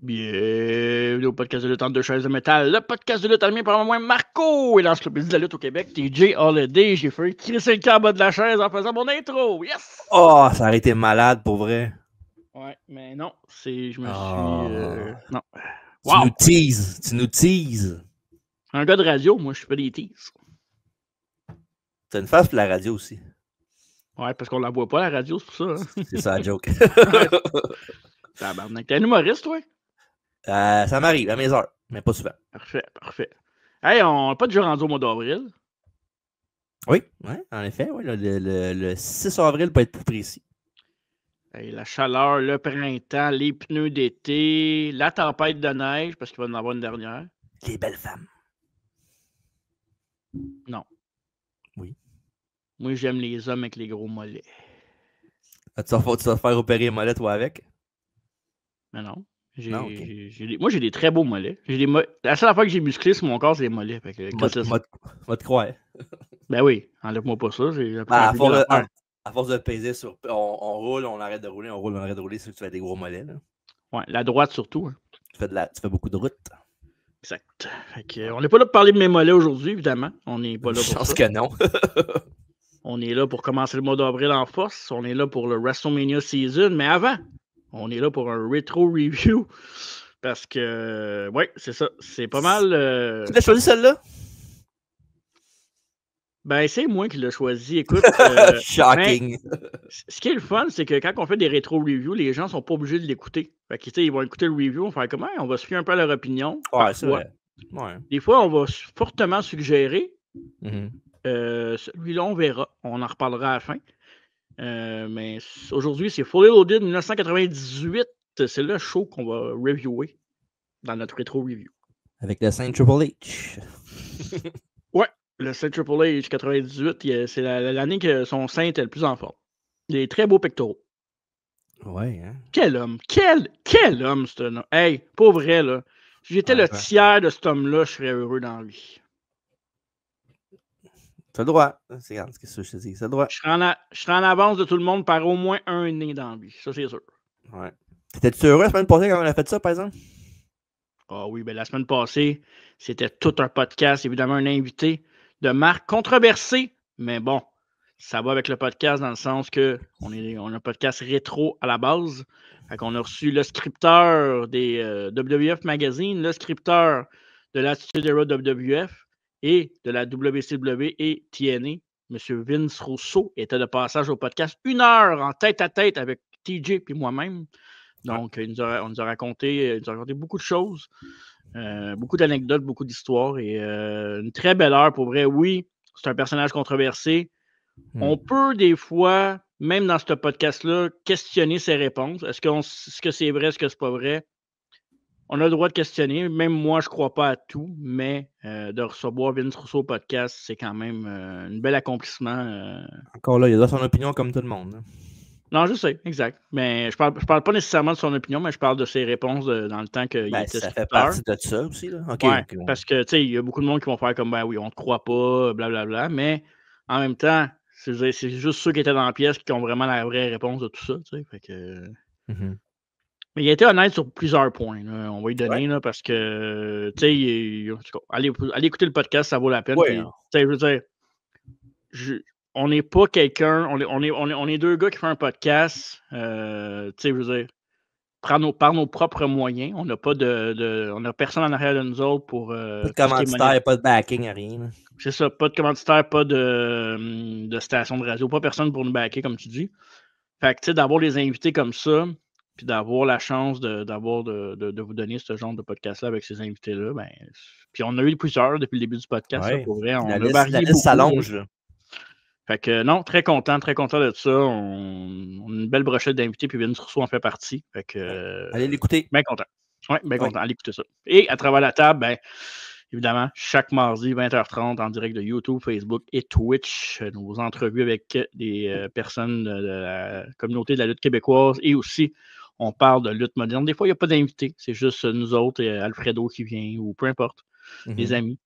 Bienvenue au podcast de lutte en deux chaises de métal, le podcast de lutte animé par moi, Marco, et l'encyclopédie de la lutte au Québec, TJ Holiday. J'ai fait crisser le camp en bas de la chaise en faisant mon intro. Yes! Oh, ça aurait été malade pour vrai. Ouais, mais non, je me Oh. non. Tu nous Wow! teases, tu nous teases. Un gars de radio, moi, je fais des teases. T'as une face pour la radio aussi. Ouais, parce qu'on la voit pas, la radio, c'est pour ça. Hein? C'est ça la joke. Ouais. Tabarnak. T'es un humoriste, toi? Ça m'arrive à mes heures, mais pas souvent. Parfait, parfait. Hey, on n'a pas déjà rendu au mois d'avril. Oui, ouais, en effet. Ouais, le 6 avril peut être plus précis. Hey, la chaleur, le printemps, les pneus d'été, la tempête de neige, parce qu'il va en avoir une dernière. Les belles femmes. Non. Oui. Moi, j'aime les hommes avec les gros mollets. Tu vas te faire opérer les mollets, toi, avec? Mais non. Non, ok. Moi, j'ai des très beaux mollets. La seule fois que j'ai musclé sur mon corps, c'est les mollets. Fait que, Moi te croire. Ben oui, enlève-moi pas ça. À force de peser sur. On roule, on arrête de rouler, on roule, on arrête de rouler, c'est que tu fais des gros mollets. Là. Ouais, la droite surtout. Hein. Tu fais beaucoup de route. Exact. Fait que, on n'est pas là pour parler de mes mollets aujourd'hui, évidemment. On n'est pas là pour ça. Je pense que non. On est là pour commencer le mois d'avril en force. On est là pour le WrestleMania Season. Mais avant, on est là pour un rétro review. Parce que, ouais, c'est ça. C'est pas mal. Tu l'as choisi celle-là? Ben, c'est moi qui l'ai choisi. Écoute. Shocking. Ce qui est le fun, c'est que quand on fait des rétro-reviews, les gens sont pas obligés de l'écouter. Fait que, ils vont écouter le review, on va faire comment? On va se fier un peu à leur opinion. Ouais, c'est parfois. vrai. Ouais. Des fois, on va fortement suggérer. Mm-hmm. Celui-là, on verra. On en reparlera à la fin. Mais aujourd'hui, c'est Fully Loaded 1998. C'est le show qu'on va reviewer dans notre rétro-review. Avec le Saint Triple H. Ouais, le Saint Triple H 98, c'est l'année que son Saint était le plus en forme. Des très beaux pectoraux. Ouais, hein? Quel homme! Quel homme, ce homme! Hey, pas vrai, là. Si j'étais le tiers de cet homme-là, je serais heureux dans la vie. T'as le droit. C'est ce que je te dis. T'as le droit. Je serais en avance de tout le monde par au moins un nez dans la vie. Ça, c'est sûr. Ouais. T'étais-tu heureux la semaine passée quand on a fait ça, par exemple? Ah oui, ben la semaine passée, c'était tout un podcast, évidemment, un invité de marque controversée. Mais bon, ça va avec le podcast dans le sens que on a un podcast rétro à la base. Fait qu'on a reçu le scripteur des WWF Magazine, le scripteur de l'Attitude Era WWF et de la WCW et TNA. M. Vince Rousseau était de passage au podcast 1 heure en tête-à-tête avec TJ et moi-même. Donc, il nous a raconté beaucoup de choses, beaucoup d'anecdotes, beaucoup d'histoires et une très belle heure pour vrai. Oui, c'est un personnage controversé. On peut des fois, même dans ce podcast-là, questionner ses réponses. Est-ce que c'est vrai, est-ce que c'est pas vrai? On a le droit de questionner. Même moi, je ne crois pas à tout, mais de recevoir Vince Rousseau au podcast, c'est quand même un bel accomplissement. Encore là, il a son opinion comme tout le monde. Hein. Non, je sais, exact. Mais je parle pas nécessairement de son opinion, mais je parle de ses réponses dans le temps qu'il était ça scripteur. fait partie de ça aussi. Là. Okay, ouais, okay. Parce que, tu sais, il y a beaucoup de monde qui vont faire comme, ben oui, on te croit pas, blablabla. Mais en même temps, c'est juste ceux qui étaient dans la pièce qui ont vraiment la vraie réponse de tout ça, tu sais. Fait que... Mais il a été honnête sur plusieurs points. Là. On va lui donner, là, parce que, tu sais, allez écouter le podcast, ça vaut la peine. Puis, je veux dire, on n'est pas quelqu'un, on est deux gars qui font un podcast, tu sais, je veux dire, par nos propres moyens. On n'a pas on a personne en arrière de nous autres pour. Pas de commanditaire, pas de backing, rien. C'est ça, pas de commanditaire, pas de station de radio, pas personne pour nous backer, comme tu dis. Fait que, tu sais, d'avoir des invités comme ça, puis d'avoir la chance de vous donner ce genre de podcast-là avec ces invités-là, ben. Puis on a eu plusieurs depuis le début du podcast, là, pour vrai. On a varié la liste beaucoup. s'allonge, là. Fait que non, très content de ça. On a une belle brochette d'invités, puis Vince Rousseau en fait partie. Fait que, allez l'écouter. Bien content. Oui, bien content. Allez écouter ça. Et à travers la table, ben, évidemment, chaque mardi, 20h30, en direct de YouTube, Facebook et Twitch, nos entrevues avec des personnes de la communauté de la lutte québécoise et aussi, on parle de lutte moderne. Des fois, il n'y a pas d'invités. C'est juste nous autres et Alfredo qui vient ou peu importe, des amis.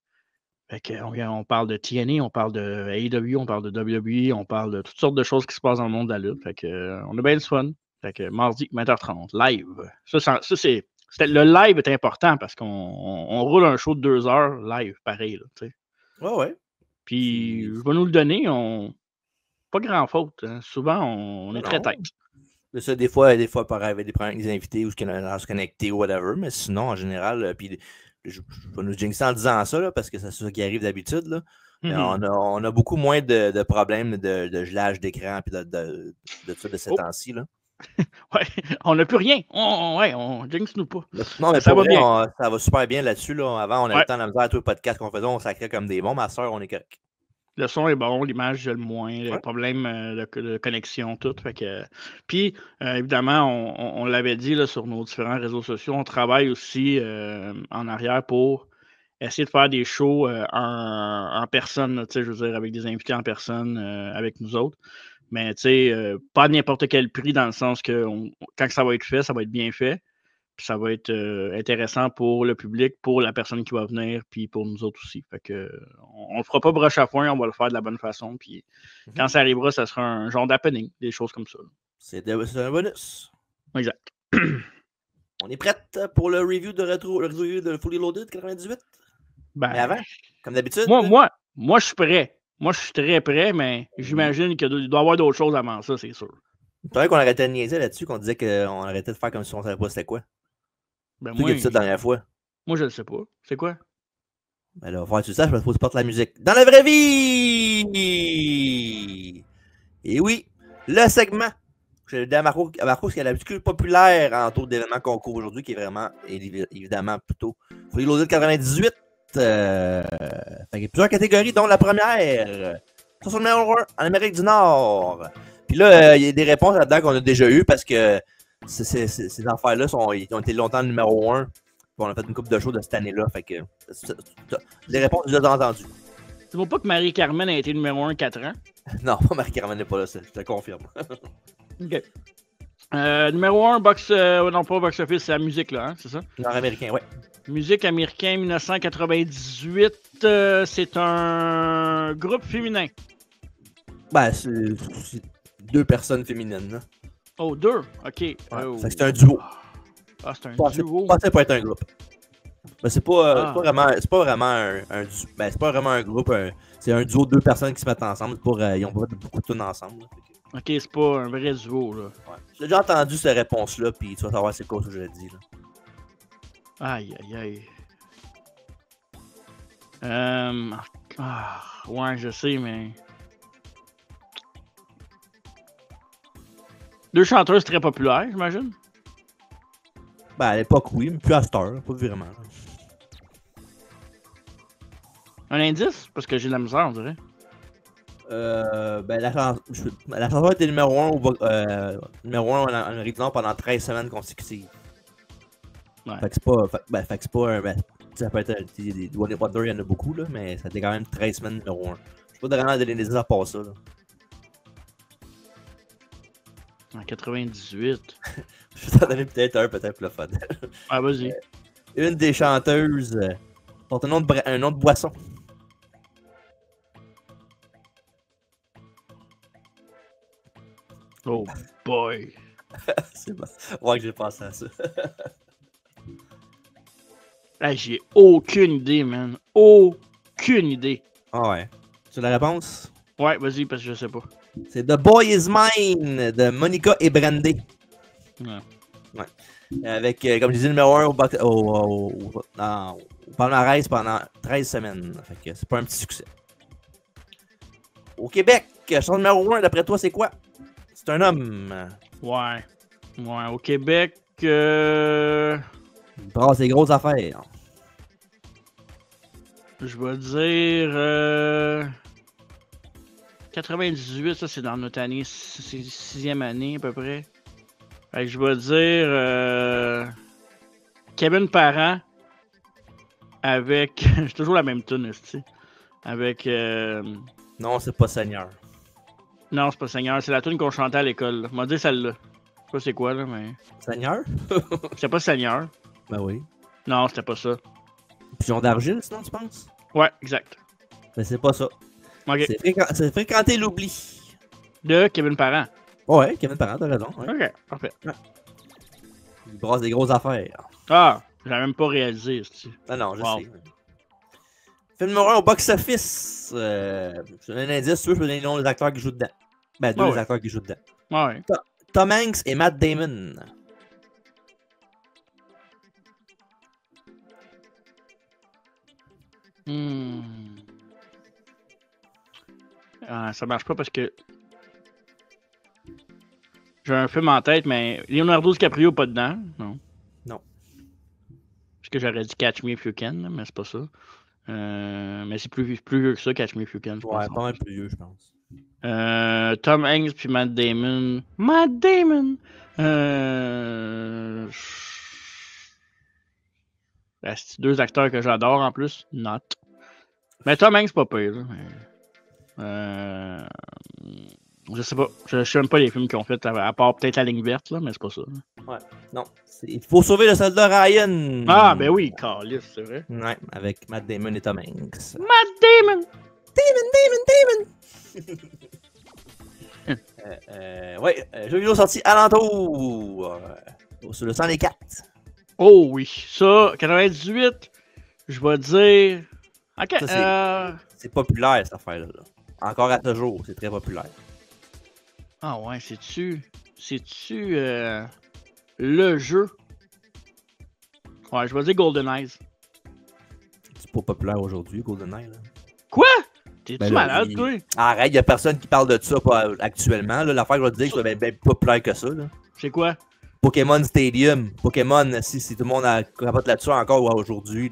Fait on parle de TNA, on parle de AEW, on parle de WWE, on parle de toutes sortes de choses qui se passent dans le monde de la lutte. Fait que, on a bien du fun. Fait que mardi, 20h30, live. Ça c'est Le live est important parce qu'on roule un show de 2 heures live, pareil. Là, ouais. Puis, je vais nous le donner. Pas grand faute. Hein. Souvent, on est très tête. Ça, des fois, pareil, avec des problèmes avec les invités ou se connecter ou whatever. Mais sinon, en général, puis je vais nous jinxer en disant ça, là, parce que c'est ça qui arrive d'habitude. Là. Mais on a beaucoup moins de problèmes de gelage d'écran et de ça de ces temps-ci. Ouais, on n'a plus rien. On jinx nous pas. Non, mais ça va bien. Ça va super bien là-dessus. Là. Avant, on avait le temps de la misère à tous les podcasts qu'on faisait, on sacrait comme des bons. Ma soeur, on est correct. Le son est bon, l'image, le moins, les problèmes de connexion, tout. Fait que... Puis, évidemment, on l'avait dit là, sur nos différents réseaux sociaux, on travaille aussi en arrière pour essayer de faire des shows en personne, je veux dire, avec des invités en personne avec nous autres. Mais, pas à n'importe quel prix, dans le sens que quand ça va être fait, ça va être bien fait. Puis ça va être intéressant pour le public, pour la personne qui va venir, puis pour nous autres aussi. Fait que on le fera pas broche à foin, on va le faire de la bonne façon. Puis quand ça arrivera, ça sera un genre d'happening, des choses comme ça. C'est un bonus. Exact. On est prête pour le review de Fully Loaded 98? Ben, mais avant, comme d'habitude. Moi, je suis prêt. Moi, je suis très prêt, mais j'imagine qu'il doit y avoir d'autres choses avant ça, c'est sûr. C'est vrai qu'on arrêtait de niaiser là-dessus, qu'on disait qu'on arrêtait de faire comme si on savait pas c'était quoi. Ben moi, dit ça la dernière fois. Moi, je le sais pas. C'est quoi? Ben là, faut que tu saches, parce que tu portes la musique. Dans la vraie vie! Et oui, le segment. Je l'ai dit à Marco, qui a la plus populaire en tour d'événements concours aujourd'hui, qui est vraiment, évidemment, plutôt Fully Loaded 98. Fait qu'il y a plusieurs catégories, dont la première. Ça, c'est le numéro 1 en Amérique du Nord. Puis là, il y a des réponses là-dedans qu'on a déjà eues parce que ces affaires-là ils ont été longtemps le numéro 1. On a fait une couple de shows de cette année-là. Fait que les réponses, je les ai entendues. Tu vois pas que Marie-Carmen a été numéro 1 4 ans? Non, Marie-Carmen n'est pas là, je te le confirme. OK. Numéro 1, non pas box office, c'est la musique, là, hein, c'est ça? Nord-américain, ouais. Musique américain 1998, c'est un groupe féminin. Ben, c'est 2 personnes féminines. Là. Oh, 2? OK. Ouais, c'est un duo. Ah, c'est un duo. Je pensais pas être un groupe. Ben, c'est pas vraiment un groupe. C'est un duo de 2 personnes qui se mettent ensemble. Ils ont pas beaucoup de tunes ensemble. Là. OK, c'est pas un vrai duo, là. Ouais. J'ai déjà entendu cette réponse-là, puis tu vas savoir c'est quoi ce que je l'ai dit. Là. Aïe. Ouais, je sais, mais... 2 chanteuses très populaires, j'imagine? Ben, à l'époque, oui, mais plus à cette heure, pas vraiment. Un indice? Parce que j'ai de la misère, on dirait. Ben, la chanson était numéro 1 en Amérique du Nord pendant 13 semaines consécutives. Ouais. Fait que c'est pas un... ça peut être... Des One Hit Wonder, il y en a beaucoup, là, mais ça a été quand même 13 semaines numéro 1. Je sais pas vraiment donner des indices à part ça, là. En 98. Je vais t'en donner peut-être le fun. Ah, vas-y. Une des chanteuses porte un nom de boisson. Oh boy. C'est bon. Ouais que j'ai pensé à ça. Hey, j'ai aucune idée, man. Aucune idée. Ah ouais. Tu as la réponse? Ouais, vas-y, parce que je sais pas. C'est The Boy Is Mine de Monica et Brandy. Ouais. Avec, comme je disais, numéro 1 au palmarès pendant 13 semaines. Fait que c'est pas un petit succès. Au Québec, chanson numéro 1, d'après toi, c'est quoi? C'est un homme. Ouais. Au Québec, Il brasse des grosses affaires. je vais dire 98, ça c'est dans notre année, c'est 6e année à peu près. Fait que je vais dire Kevin Parent avec, j'ai toujours la même tune, avec Non, c'est pas Seigneur. Non, c'est pas Seigneur, c'est la tune qu'on chantait à l'école. On m'a dit celle-là. Je sais pas c'est quoi là, mais. Seigneur? C'était pas Seigneur. Ben oui. Non, c'était pas ça. Pigeon d'argile, sinon, tu penses? Ouais, exact. Ben c'est pas ça. Ok. C'est fréquenter l'oubli. De Kevin Parent. Ouais, Kevin Parent, t'as raison. Ouais. Ok, parfait. Il brasse des grosses affaires. Ah, j'avais même pas réalisé. Non, je Wow. sais. Film numéro 1 au box-office. Je te donne un indice, tu veux, je peux donner les noms des acteurs qui jouent dedans. Ben, deux des acteurs qui jouent dedans. Ouais. Tom Hanks et Matt Damon. Ça marche pas parce que j'ai un film en tête, mais Leonardo DiCaprio pas dedans. Non. Non. Parce que j'aurais dit Catch Me If You Can, mais c'est pas ça. Mais c'est plus vieux que ça, Catch Me If You Can. Je Ouais, pense, pas mal plus vieux, je pense. Tom Hanks puis Matt Damon. Matt Damon! C'est deux acteurs que j'adore en plus. Not. Mais Tom Hanks, pas pire. Là. Je sais pas. Je sais même pas les films qu'ils ont fait, à part peut-être La Ligne Verte, là, mais c'est pas ça. Là. Ouais, non. Il faut sauver le soldat Ryan. Ah, ben oui, Carlis, c'est vrai. Ouais, avec Matt Damon et Tom Hanks. Matt Damon! Damon! Ouais, jeu vidéo sorti alentour. Sur le 104. Oh oui, ça, 98, je vais dire. Ok, c'est populaire cette affaire-là. Encore à ce jour, c'est très populaire. Ah ouais, c'est-tu le jeu? Ouais, je vais dire Golden Eyes. C'est pas populaire aujourd'hui, GoldenEye. Là. Quoi? T'es-tu malade, toi? Arrête, y a personne qui parle de ça actuellement. L'affaire, je vais te dire que c'est bien populaire que ça. C'est quoi? Pokémon Stadium. Pokémon, si tout le monde capote là-dessus encore aujourd'hui.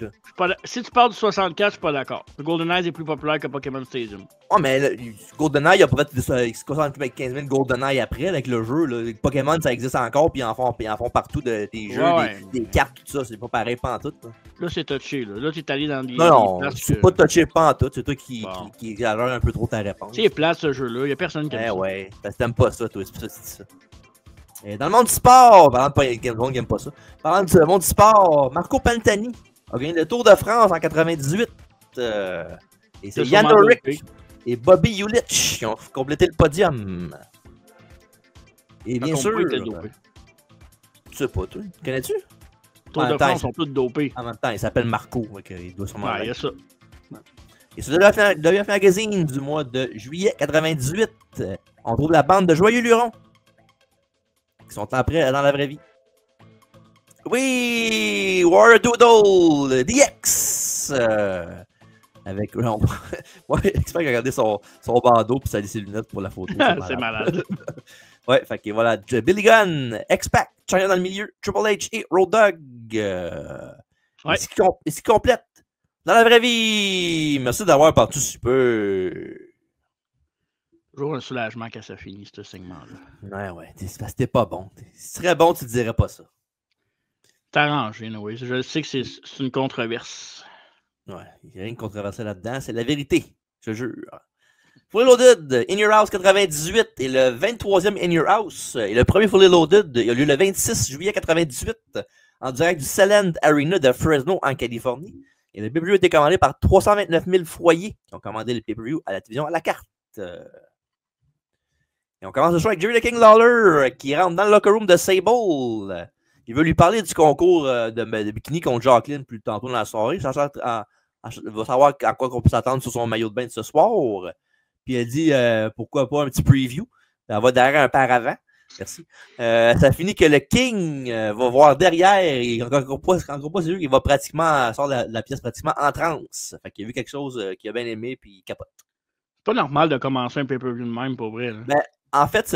Si tu parles du 64, je suis pas d'accord. GoldenEye est plus populaire que Pokémon Stadium. Oh, mais GoldenEye, il y a peut-être 75 000 GoldenEye après là, avec le jeu. Là. Pokémon, ça existe encore, puis ils en font partout des jeux, des cartes, tout ça. C'est pas pareil pantoute. Là, c'est touché. Là, t'es allé dans des. Non, c'est pas touché pantoute. C'est toi qui exagère un peu trop ta réponse. C'est plate ce jeu-là. Il y a personne qui aime ça. Ouais, parce que t'aimes pas ça, toi. C'est pour ça que tu dis ça. Et dans le monde du sport, parlant de pas quelqu'un qui aime pas ça, parlant du monde du sport, Marco Pantani a gagné le Tour de France en 98. Et c'est Jan Ullrich et Bobby Julich qui ont complété le podium. Et bien sûr. Tu sais pas, toi. Connais-tu? Tour de France sont tous dopés. En même temps, il s'appelle Marco. Il doit sûrement. Ouais, il y a ça. Et sur le WF Magazine du mois de juillet 98, on trouve la bande de Joyeux Luron. Qui sont dans la vraie vie. Oui! War Doodle! DX! Avec. Moi, j'espère qu'il a regardé son bandeau puis ses lunettes pour la photo. C'est malade. Ouais, fait que voilà. Billy Gunn, X-Pac, China dans le milieu, Triple H et Road Dogg. Ouais. Et ce qui complète dans la vraie vie. Merci d'avoir parti si peu. Toujours un soulagement quand ça finit, ce segment-là. Ouais. C'était pas bon. Si ce serait bon, tu ne dirais pas ça. T'as arrangé, oui. Je sais que c'est une controverse. Ouais, il n'y a rien de controversé là-dedans. C'est la vérité, je jure. Fully Loaded, In Your House 98 et le 23e In Your House. Et le premier Fully Loaded, il a lieu le 26 juillet 98 en direct du Salend Arena de Fresno en Californie. Et le pay-per-view a été commandé par 329 000 foyers qui ont commandé le pay-per-view à la télévision à la carte. Et on commence le show avec Jerry the King Lawler qui rentre dans le locker room de Sable. Il veut lui parler du concours de bikini contre Jacqueline plus tantôt dans la soirée. Il va savoir à quoi on peut s'attendre sur son maillot de bain de ce soir. Puis elle dit pourquoi pas un petit preview. Elle va derrière un paravent. Merci. Ça finit que le King va voir derrière et encore pas c'est lui qui va pratiquement sortir la pièce pratiquement en transe. Fait qu'il a vu quelque chose qu'il a bien aimé puis il capote. C'est pas normal de commencer un pay-per-view de même, pour vrai. Là. Ben, en fait,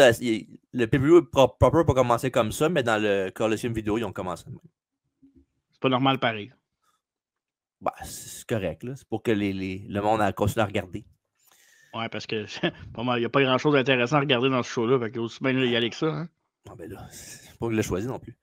le pay-per-view proper n'a pas commencé comme ça, mais dans le Coliseum vidéo, ils ont commencé de même. C'est pas normal pareil. Ben, c'est correct, là. C'est pour que le monde continue à regarder. Ouais, parce que il n'y a pas grand-chose d'intéressant à regarder dans ce show-là. Fait qu'il y a aussi bien y aller que ça. Hein? Ah ben là, c'est pas que je l'ai choisi non plus.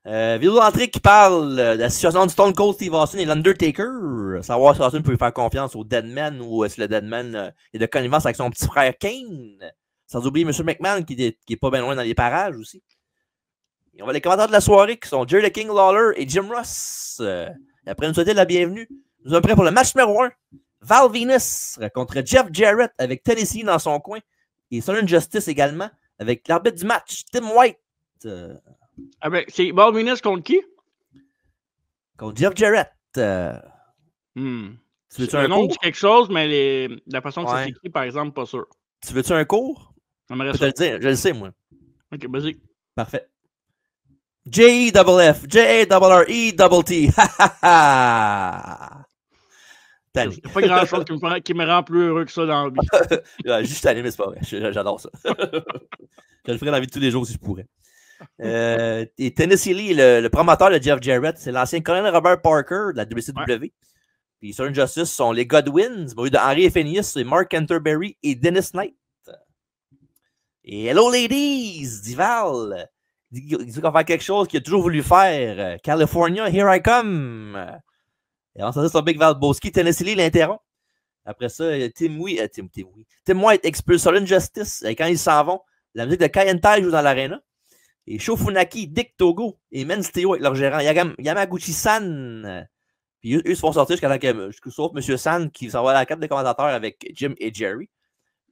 Vidéo d'entrée qui parle de la situation de Stone Cold Steve Austin et l'Undertaker. Savoir si Austin peut faire confiance au Deadman ou si le Deadman est de connivence avec son petit frère Kane. Sans oublier M. McMahon qui est pas bien loin dans les parages aussi. Et on va les commentaires de la soirée qui sont Jerry the King Lawler et Jim Ross. Et après nous souhaiter la bienvenue, nous sommes prêts pour le match numéro 1. Val Venus contre Jeff Jarrett avec Tennessee dans son coin. Et Southern Justice également avec l'arbitre du match, Tim White. Ah ben, c'est Val Venus contre qui? contre Jeff Jarrett. Tu veux-tu un cours? Dit quelque chose, mais la façon que c'est écrit, par exemple, pas sûr. Tu veux-tu un cours? Je peux te le dire, je le sais, moi. Ok, vas-y. Parfait. J-E-F-F, J-A-R-R-E-T-T. Ha ha ha! Il n'y a pas grand-chose qui me rend plus heureux que ça dans la vie. Juste tanné, mais c'est pas vrai. J'adore ça. Je le ferais dans la vie de tous les jours si je pourrais. Et Tennessee Lee, le promoteur de Jeff Jarrett, c'est l'ancien colonel Robert Parker de la WCW. Ouais. Puis sur Injustice sont les Godwins, de Henry Phineas, Mark Canterbury et Dennis Knight. Et Hello Ladies, dit Val. Il dit qu'on va faire quelque chose qu'il a toujours voulu faire. California, here I come. Et on s'en sur Big Val Boski. Tennessee Lee l'interrompt. Après ça, Tim White expulse sur Injustice. Et quand ils s'en vont, la musique de Kai Entai joue dans l'aréna. Et Shofunaki, Dick Togo et Mensteo avec leur gérant Yamaguchi-san. Puis eux se font sortir jusqu'à temps que, sauf M. San qui s'en va à la carte de commentateurs avec Jim et Jerry.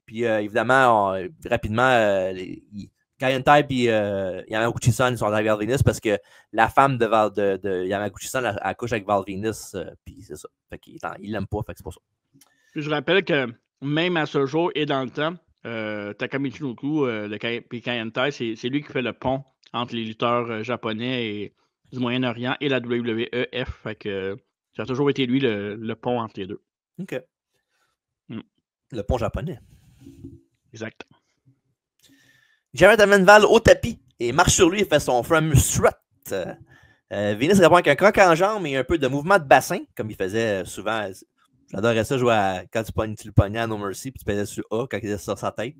Puis évidemment, rapidement, Kai-Entai et Yamaguchi-san sont arrivés à Val Venis parce que la femme de Yamaguchi-san accouche avec Val Venis. Puis c'est ça. Fait qu'il l'aime pas, fait que c'est pas ça. Puis je rappelle que même à ce jour et dans le temps, Takami Chinoku puis Kai-Entai, c'est lui qui fait le pont entre les lutteurs japonais et du Moyen-Orient et la WWEF. Fait que ça a toujours été lui le pont entre les deux. OK. Le pont japonais. Exact. Jarrett amène Val au tapis et marche sur lui et fait son from strut. Venus répond avec un croc en jambe et un peu de mouvement de bassin, comme il faisait souvent. J'adorais ça jouer quand tu le pognais à No Mercy puis tu pesais sur A quand il était sur sa tête.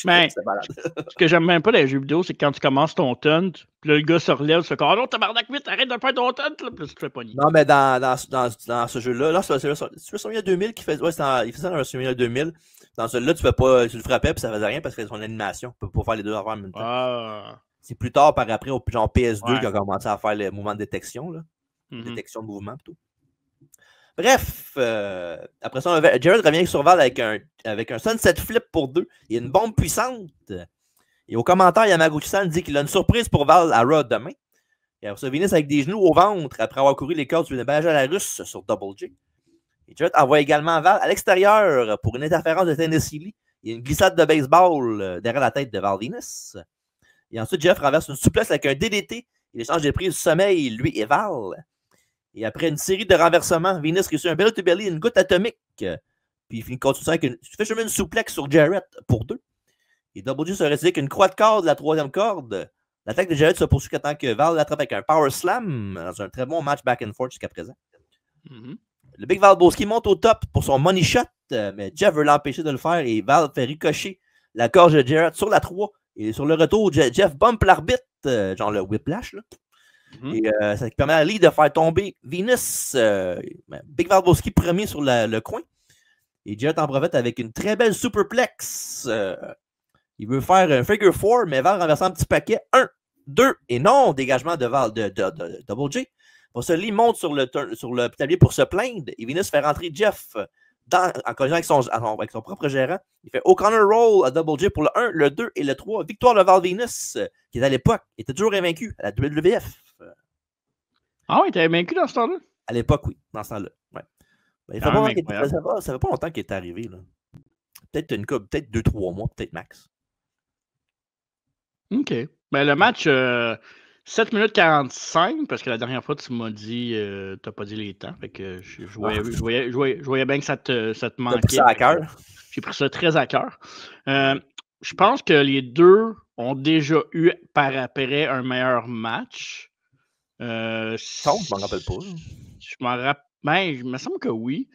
Mais, ce que j'aime même pas dans les jeux vidéo, c'est que quand tu commences ton taunt, puis là, le gars se relève, tu fais comme « Oh non, tabarnak, vite, arrête de faire ton taunt! » Puis tu te fais pogner. Non, mais dans ce jeu-là, c'est WrestleMania 2000 qui fait... Ouais, il fait ça dans WrestleMania 2000. Dans celui-là, tu le frappais, puis ça faisait rien parce que c'est son animation. Tu peux pas faire les deux affaires en même temps. C'est plus tard, par après, au genre PS2, qui a commencé à faire le mouvement de détection, là. Détection de mouvement, plutôt. Bref, après ça, Jarrett revient sur Val avec un sunset flip pour 2 et une bombe puissante. Et au commentaire, Yamaguchi-san dit qu'il a une surprise pour Val à Raw demain. Et après ça, Venus avec des genoux au ventre après avoir couru les cordes sur une ballage à la russe sur Double J. Et Jarrett envoie également Val à l'extérieur pour une interférence de Tennessee Lee et une glissade de baseball derrière la tête de Val Venus. Et ensuite, Jeff renverse une souplesse avec un DDT. Il échange des prises du sommeil, lui et Val. Et après une série de renversements, Venus réussit un belly-to-belly et une goutte atomique. Puis il finit continue avec une souplex sur Jarrett pour 2. Et Double J se réussit avec une croix de corde de la 3e corde. L'attaque de Jarrett se poursuit tant que Val l'attrape avec un power slam dans un très bon match back and forth jusqu'à présent. Le Big Val Boski monte au top pour son money shot, mais Jeff veut l'empêcher de le faire et Val fait ricocher la gorge de Jarrett sur la 3. Et sur le retour, Jeff bump l'arbitre, genre le whiplash, là. Et ça permet à Lee de faire tomber Venus, Big Val Boski premier sur le coin. Et Jarrett en profite avec une très belle superplex. Il veut faire un figure 4, mais Val renverse un petit paquet. 1, 2, et non, dégagement de Val de Double J. Pour ça, Lee monte sur le tablier pour se plaindre. Et Venus fait rentrer Jeff en collision avec son propre gérant. Il fait O'Connor Roll à Double J pour le 1, le 2 et le 3. Victoire de Val Venus, qui à l'époque était toujours invaincu à la WWF. Ah oui, il était invaincu dans ce temps-là? À l'époque, oui, dans ce temps-là. Ouais. Ben, ça fait pas longtemps qu'il est arrivé. Là. Peut-être 2-3 mois, peut-être max. OK. Ben, le match, 7 minutes 45, parce que la dernière fois, tu m'as dit, t'as pas dit les temps. Fait que je voyais bien que ça te manquait. J'ai pris ça à cœur. J'ai pris ça très à cœur. Je pense que les deux ont déjà eu par après un meilleur match. Je m'en rappelle pas. Je m'en rappelle. Ben, il me semble que oui.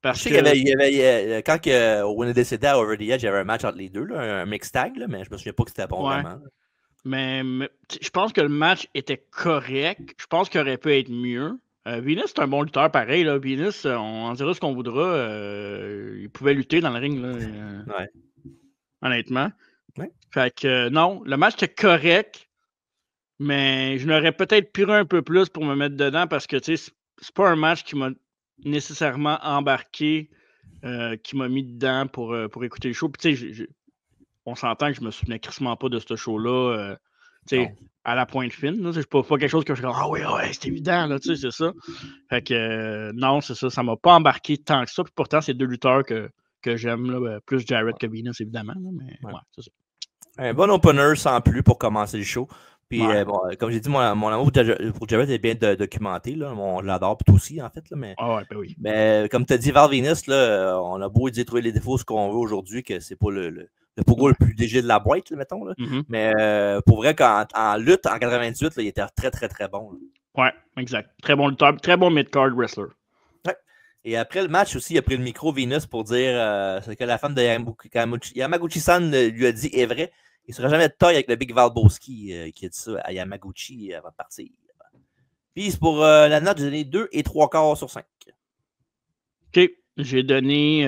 Parce je sais qu'il y avait quand on est décédé à Over the Edge, il y avait un match entre les deux, là, un mix tag, là, mais je me souviens pas que c'était bon vraiment. Mais je pense que le match était correct. Je pense qu'il aurait pu être mieux. Venus, c'est un bon lutteur pareil. Là. Venus, on en dira ce qu'on voudra. Il pouvait lutter dans le ring. Là, honnêtement. Ouais. Fait que non, le match était correct. Mais je n'aurais peut-être pu un peu plus pour me mettre dedans parce que c'est pas un match qui m'a nécessairement embarqué, qui m'a mis dedans pour écouter le show. Puis on s'entend que je me souvenais crissement pas de ce show-là. à la pointe fine. C'est pas quelque chose que je dis ah oui, c'est évident, là, c'est ça. Fait que non, c'est ça. Ça m'a pas embarqué tant que ça. Puis pourtant, c'est deux lutteurs que j'aime, là, plus Jarrett que Venus, évidemment. Là, mais c'est ça. Un bon opener sans plus pour commencer le show. Puis, comme j'ai dit, mon amour pour Jarrett est bien documenté. Là. On l'adore tout aussi, en fait. Là, mais, oui. Mais comme tu as dit, Val Venis, là, on a beau dire trouver les défauts, ce qu'on veut aujourd'hui, que c'est pas le pogo le plus léger de la boîte, là, mettons. Là. Mais pour vrai, en lutte, en 98, là, il était très, très, très bon. Là. Ouais, exact. Très bon lutteur, très bon mid-card wrestler. Ouais. Et après le match aussi, il a pris le micro Venus pour dire ce que la femme de Yamaguchi-san lui a dit est vrai. Il ne sera jamais de taille avec le Big Valboski qui a dit ça à Yamaguchi avant de partir. Puis pour la note, j'ai donné 2 et 3 quarts sur 5. OK. J'ai donné.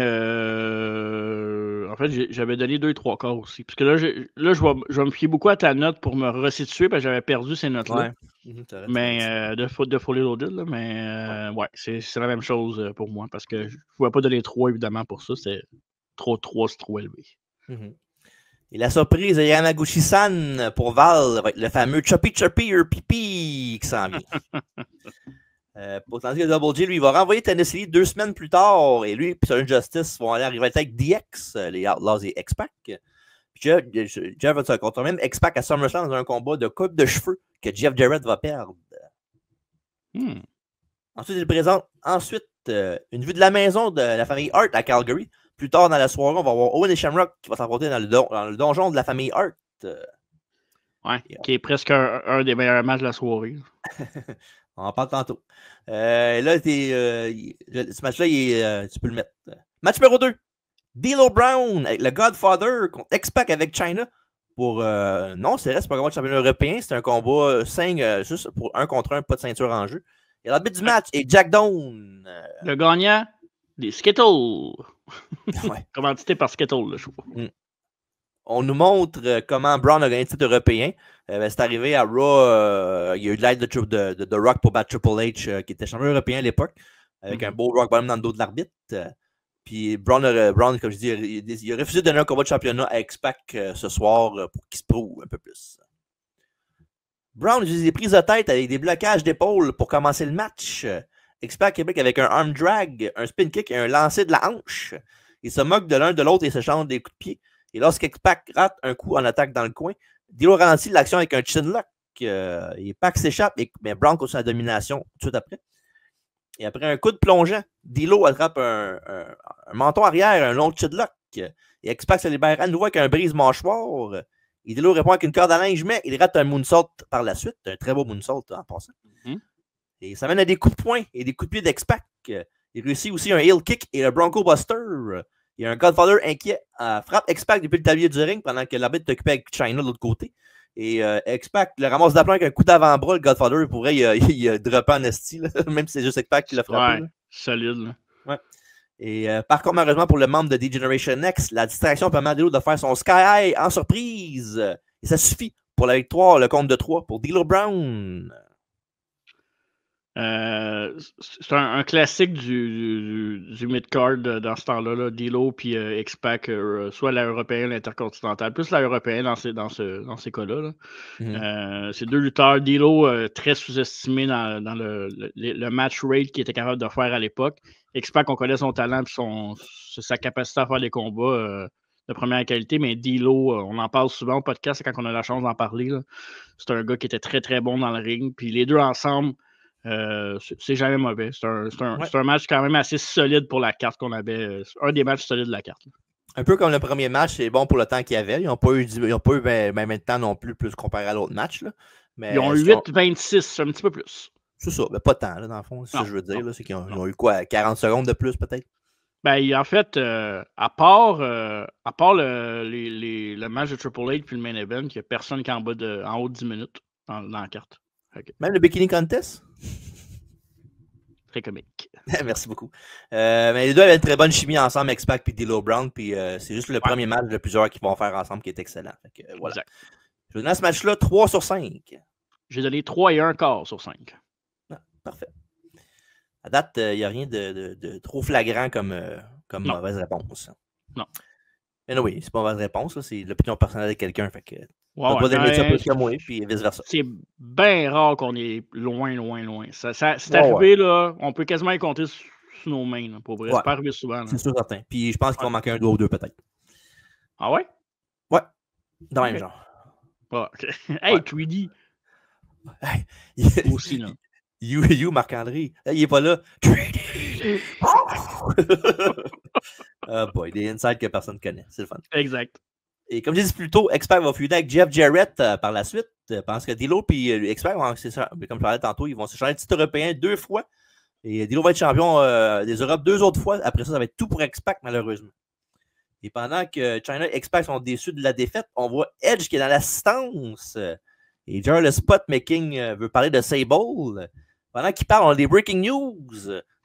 En fait, j'avais donné 2 et 3 quarts aussi. Parce que là, je vais me fier beaucoup à ta note pour me resituer parce que j'avais perdu ces notes-là. Ouais. Mais de Fully Loaded, là, mais c'est la même chose pour moi parce que je ne pouvais pas donner 3 évidemment pour ça. C'est trop élevé. Et la surprise de Yamaguchi-san pour Val va être le fameux Choppy Pipi qui s'en vient. Tandis que Double J, lui, il va renvoyer Tennessee Lee 2 semaines plus tard. Et lui et Southern Justice vont aller arriver avec DX, les Outlaws et X-Pac. Jeff va se contre même X-Pac à SummerSlam dans un combat de coupe de cheveux que Jeff Jarrett va perdre. Ensuite, il présente une vue de la maison de la famille Hart à Calgary. Plus tard dans la soirée, on va voir Owen et Shamrock qui va s'affronter dans le donjon de la famille Hart. Qui est presque un des meilleurs matchs de la soirée. On en parle tantôt. Là, ce match-là, tu peux le mettre. Match numéro 2. D'Lo Brown avec le Godfather contre X-Pac avec Chyna. Non, c'est pas un combat de championnat européen. C'est un combat 5 juste pour 1 contre 1, pas de ceinture en jeu. Et l'arbitre du match est Jack Doan. Le gagnant des Skittles. Commandité par Skittles, le show. On nous montre comment Brown a gagné le titre européen. C'est arrivé à Raw. Il y a eu de l'aide de The Rock pour battre Triple H, qui était champion européen à l'époque, avec un beau Rock Bottom dans le dos de l'arbitre. Puis Brown, comme je dis, il a refusé de donner un combat de championnat à X-Pac ce soir pour qu'il se prouve un peu plus. Brown utilise des prises de tête avec des blocages d'épaule pour commencer le match. X-Pac Québec avec un arm drag, un spin kick et un lancer de la hanche. Il se moque de l'un de l'autre et se change des coups de pied. Et lorsqu'X-Pac rate un coup en attaque dans le coin, D'Lo ralentit l'action avec un chin lock. Et Pac s'échappe, mais Brown continue la domination tout de suite après. Et après un coup de plongeant, D'Lo attrape un menton arrière, un long chin lock. Et X-Pac se libère à nouveau avec un brise-mâchoire. Et D'Lo répond avec une corde à linge, mais il rate un moonsault par la suite. Un très beau moonsault en passant. Et ça mène à des coups de poing et des coups de pied d'X-Pac. Il réussit aussi un heel kick et le Bronco Buster. Il y a un Godfather inquiet frappe X-Pac depuis le tablier du ring pendant que l'arbitre est occupé avec Chyna de l'autre côté. Et X-Pac le ramasse d'aplomb avec un coup d'avant-bras. Le Godfather, il pourrait il a droppé en esti, là, même si c'est juste X-Pac qui l'a frappé. Ouais, solide. Là. Ouais. Et par contre, malheureusement pour le membre de D-Generation X, la distraction permet à D'Lo de faire son Sky High en surprise. Et ça suffit pour la victoire, le compte de 3 pour D'Lo Brown. C'est un classique du mid-card dans ce temps-là, là, D'Lo puis X-Pac, soit la européenne, l'intercontinentale, plus la européenne dans ces cas-là. Là. C'est deux lutteurs, D'Lo très sous-estimé dans le match rate qu'il était capable de faire à l'époque. X-Pac, on connaît son talent et sa capacité à faire des combats de première qualité, mais D'Lo, on en parle souvent au podcast quand on a la chance d'en parler. Là. C'est un gars qui était très très bon dans le ring, puis les deux ensemble, c'est jamais mauvais. C'est un match quand même assez solide pour la carte qu'on avait. Un des matchs solides de la carte. Là. Un peu comme le premier match, c'est bon pour le temps qu'il y avait. Ils n'ont pas eu même de temps non plus comparé à l'autre match. Là. Mais ils ont eu 8-26, un petit peu plus. C'est ça, mais pas tant, là, dans le fond. C'est ça que je veux dire. Là, c'est qu'ils ont eu quoi, 40 secondes de plus peut-être? Ben, en fait, à part le match de Triple H puis le main event, il n'y a personne qui est en haut de 10 minutes dans la carte. Okay. Même le Bikini Contest? Très comique. Merci beaucoup. Mais les deux avaient une très bonne chimie ensemble, X-Pac et D'Lo Brown, puis c'est juste le premier match de plusieurs qu'ils vont faire ensemble qui est excellent. Fait que, voilà. Exact. Je donne à ce match-là 3 sur 5. J'ai donné 3 et 1 quart sur 5. Ah, parfait. À date, il n'y a rien de trop flagrant comme mauvaise réponse. Non. Mais oui, c'est pas une bonne réponse. C'est l'opinion personnelle de quelqu'un. Fait que Ouais, t'as pas d'aimer ça plus que ouais, moi, puis vice-versa. c'est bien rare qu'on est loin, loin, loin. C'est Ouais, arrivé, là, on peut quasiment y compter sur nos mains, là, pour vrai. ouais. C'est pas arrivé souvent. Là. C'est sûr, certain. Puis je pense qu'il va Ouais. manquer un doigt ou deux, peut-être. Ah ouais? Ouais. Dans le même Ok. genre. Ah, ok. Hey, Ouais. Tweedy Hey, aussi, là. You, Marc-André. Il est pas là. Ah boy, des insights que personne ne connaît. C'est le fun. Exact. Et comme j'ai dit plus tôt, Expert va feuder avec Jeff Jarrett par la suite. Je pense que Dilo et Expert, comme je parlais tantôt, ils vont se changer de titre européen 2 fois. Et Dilo va être champion des Europes 2 autres fois. Après ça, ça va être tout pour Expert, malheureusement. Et pendant que China et Expert sont déçus de la défaite, on voit Edge qui est dans l'assistance. Et Jerry le spot making veut parler de Sable. Pendant qu'il parle, on a des breaking news.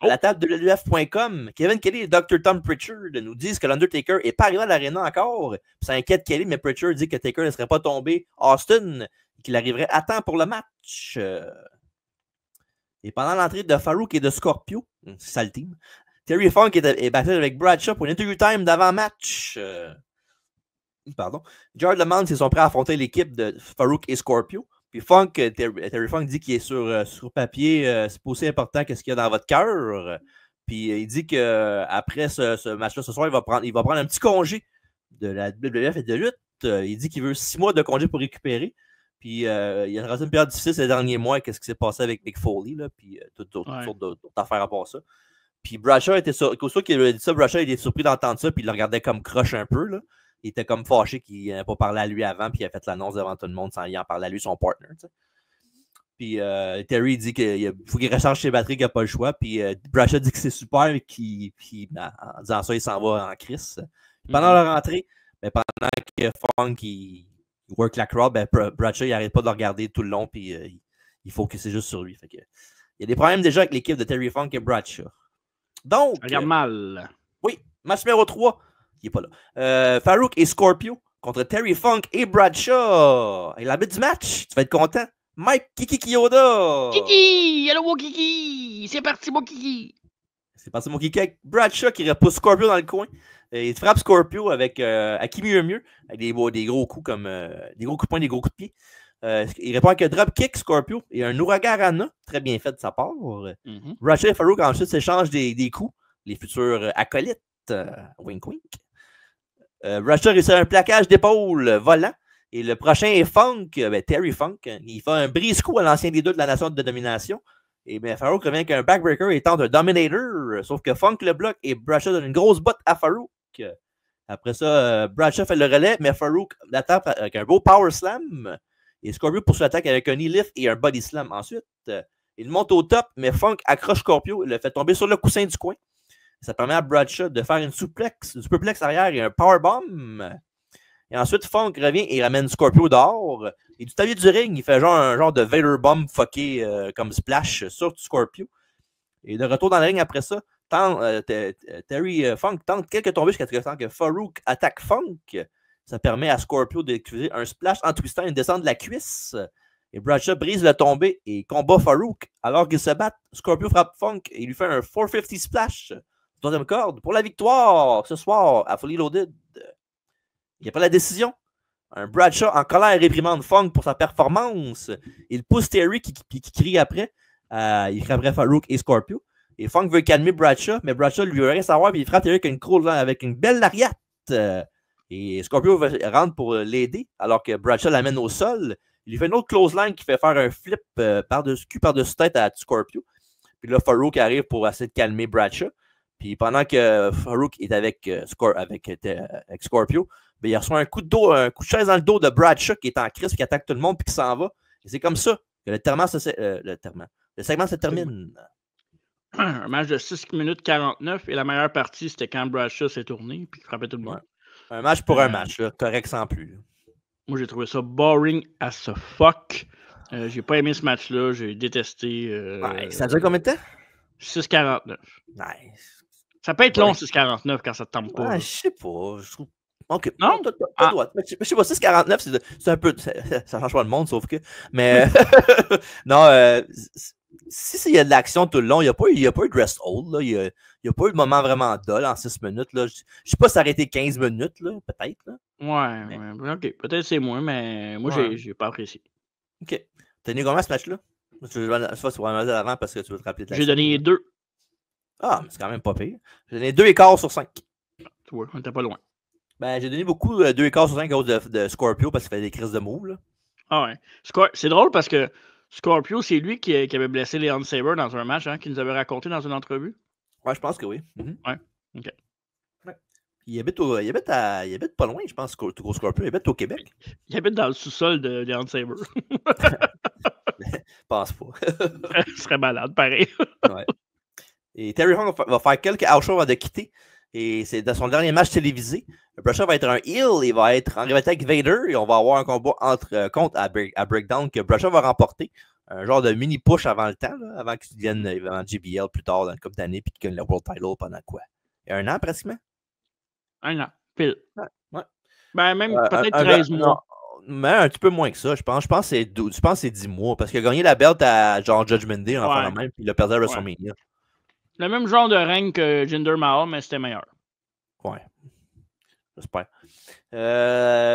À la table de l'UF.com, Kevin Kelly et Dr. Tom Pritchard nous disent que l'Undertaker n'est pas arrivé à l'aréna encore. Ça inquiète Kelly, mais Pritchard dit que Taker ne serait pas tombé Austin et qu'il arriverait à temps pour le match. Et pendant l'entrée de Farouk et de Scorpio, c'est ça le team, Terry Funk est battu avec Bradshaw pour une interview time d'avant-match. Pardon. Jared demande s'ils sont prêts à affronter l'équipe de Farouk et Scorpio. Puis Funk, Terry Funk dit qu'il est sur papier, c'est pas aussi important que ce qu'il y a dans votre cœur. Puis il dit qu'après ce match-là, ce soir, il va prendre un petit congé de la WWF et de lutte. Il dit qu'il veut 6 mois de congé pour récupérer. Puis il y a une période difficile ces derniers mois. Qu'est-ce qui s'est passé avec Mick Foley, là, puis toutes sortes d'autres affaires à part ça. Puis Bradshaw était surpris qu'il a dit ça. Bradshaw il est surpris d'entendre ça, puis il le regardait comme croche un peu, là. Il était comme fâché qu'il n'avait pas parlé à lui avant, puis il a fait l'annonce devant tout le monde sans y en parler à lui, son partner. T'sais. Puis Terry dit qu'il faut qu'il recharge ses batteries, qu'il n'a pas le choix. Puis Bradshaw dit que c'est super, puis en disant ça, il s'en va en crise. Pendant leur rentrée, pendant que Funk il work la crowd, Bradshaw il n'arrête pas de le regarder tout le long, puis il faut que c'est juste sur lui. Fait que, il y a des problèmes déjà avec l'équipe de Terry Funk et Bradshaw. Donc, ça regarde mal. Oui, match numéro 3. Il n'est pas là. Farouk et Scorpio contre Terry Funk et Bradshaw. Et l'arbitre du match, tu vas être content. Mike Kiki Kiyoda. Kiki! Allô, mon Kiki! C'est parti, mon Kiki! C'est parti, mon Kiki, avec Bradshaw qui repousse Scorpio dans le coin. Et il frappe Scorpio avec à qui mieux, avec des gros coups comme des gros coups de poing, des gros coups de pied. Il répond avec un drop kick Scorpio et un Uragarana, très bien fait de sa part. Bradshaw et Farouk ensuite s'échangent des coups, les futurs acolytes. Wink wink. Bradshaw réussit un plaquage d'épaule volant. Et le prochain est Funk, Terry Funk. Il fait un brise-coup à l'ancien des deux de la nation de domination. Et Farouk revient avec un backbreaker et tente un dominator. Sauf que Funk le bloque et Bradshaw donne une grosse botte à Farouk. Après ça, Bradshaw fait le relais, mais Farouk l'attaque avec un beau power slam. Et Scorpio poursuit l'attaque avec un knee lift et un body slam. Ensuite, il monte au top, mais Funk accroche Scorpio et le fait tomber sur le coussin du coin. Ça permet à Bradshaw de faire une superplex arrière et un powerbomb. Et ensuite, Funk revient et ramène Scorpio dehors. Et du tablier du ring, il fait un genre de Vader Bomb fucké comme splash sur Scorpio. Et de retour dans le ring après ça, Terry Funk tente quelques tombées jusqu'à ce que Farouk attaque Funk. Ça permet à Scorpio d'utiliser un splash en twistant une descente de la cuisse. Et Bradshaw brise le tombé et combat Farouk. Alors qu'ils se battent, Scorpio frappe Funk et il lui fait un 450 splash. Troisième corde pour la victoire ce soir à Fully Loaded. Il n'y a pas la décision. Un Bradshaw en colère réprimande Funk pour sa performance. Il pousse Terry qui crie après. Il crie après Farouk et Scorpio. Et Funk veut calmer Bradshaw, mais Bradshaw lui veut rien savoir. Puis il frappe Terry avec une belle lariat. Et Scorpio rentre pour l'aider alors que Bradshaw l'amène au sol. Il lui fait une autre clothesline qui fait faire un flip par-dessus tête à Scorpio. Puis là, Farouk arrive pour essayer de calmer Bradshaw. Puis pendant que Farouk est avec Scorpio, il reçoit un coup de chaise dans le dos de Bradshaw qui est en crise, qui attaque tout le monde, puis qui s'en va. Et c'est comme ça que le segment se termine. Un match de 6 minutes 49 et la meilleure partie, c'était quand Bradshaw s'est tourné puis il frappait tout le monde. Ouais. Un match pour un match, là, correct sans plus. Moi, j'ai trouvé ça boring as fuck. J'ai pas aimé ce match-là, j'ai détesté. Ça dure combien de temps? 6,49. Nice. Ça peut être long, 6,49 quand ça te tombe pas. Je sais pas. Je trouve. OK. Non? Pas droit. Je sais pas, 6,49, c'est un peu. Ça change pas le monde, sauf que. Mais. Non, Si il y a de l'action tout le long, il n'y a pas eu de rest hold. Là. Il n'y a pas eu de moment vraiment dull en 6 minutes. Là. Je ne sais pas s'arrêter 15 minutes, là, peut-être. Là. Ouais, ok. Peut-être c'est moi, mais moi, j'ai pas apprécié. Ok. T'as donné combien ce match-là? Je vais tu vas remettre avant parce que tu veux te rappeler de la J'ai donné 2. Ah, mais c'est quand même pas pire. J'ai donné 2,5 sur 5. Tu vois, on était pas loin. Ben, j'ai donné beaucoup 2,5 sur 5 à cause de Scorpio parce qu'il fait des crises de move. Là. Ah ouais. C'est drôle parce que Scorpio, c'est lui qui avait blessé Leon Saber dans un match, hein, qu'il nous avait raconté dans une entrevue. Ouais, je pense que oui. Ouais, ok. Ouais. Il habite pas loin, je pense, Scorpio. Il habite au Québec. Il habite dans le sous-sol de Leon Saber. pense pas. Ce serait malade, pareil. Ouais. Et Terry Funk va faire quelques house shows avant de quitter. Et c'est dans son dernier match télévisé. Bradshaw va être un heel. Il va être en rivalité avec Vader. Et on va avoir un combat contre à Breakdown que Bradshaw va remporter. Un genre de mini push avant le temps, là, avant qu'il devienne évidemment JBL plus tard dans une couple d'années. Puis qu'il gagne le World Title pendant quoi? Il y a 1 an pratiquement? 1 an, pile. Ouais. Ben, même peut-être 13 mois. Non, mais un petit peu moins que ça. Je pense que c'est 10 mois. Parce qu'il a gagné la belt à genre Judgment Day, en fait, même. Puis il a perdu à WrestleMania. Le même genre de règne que Jinder Mahal, mais c'était meilleur. Ouais. J'espère.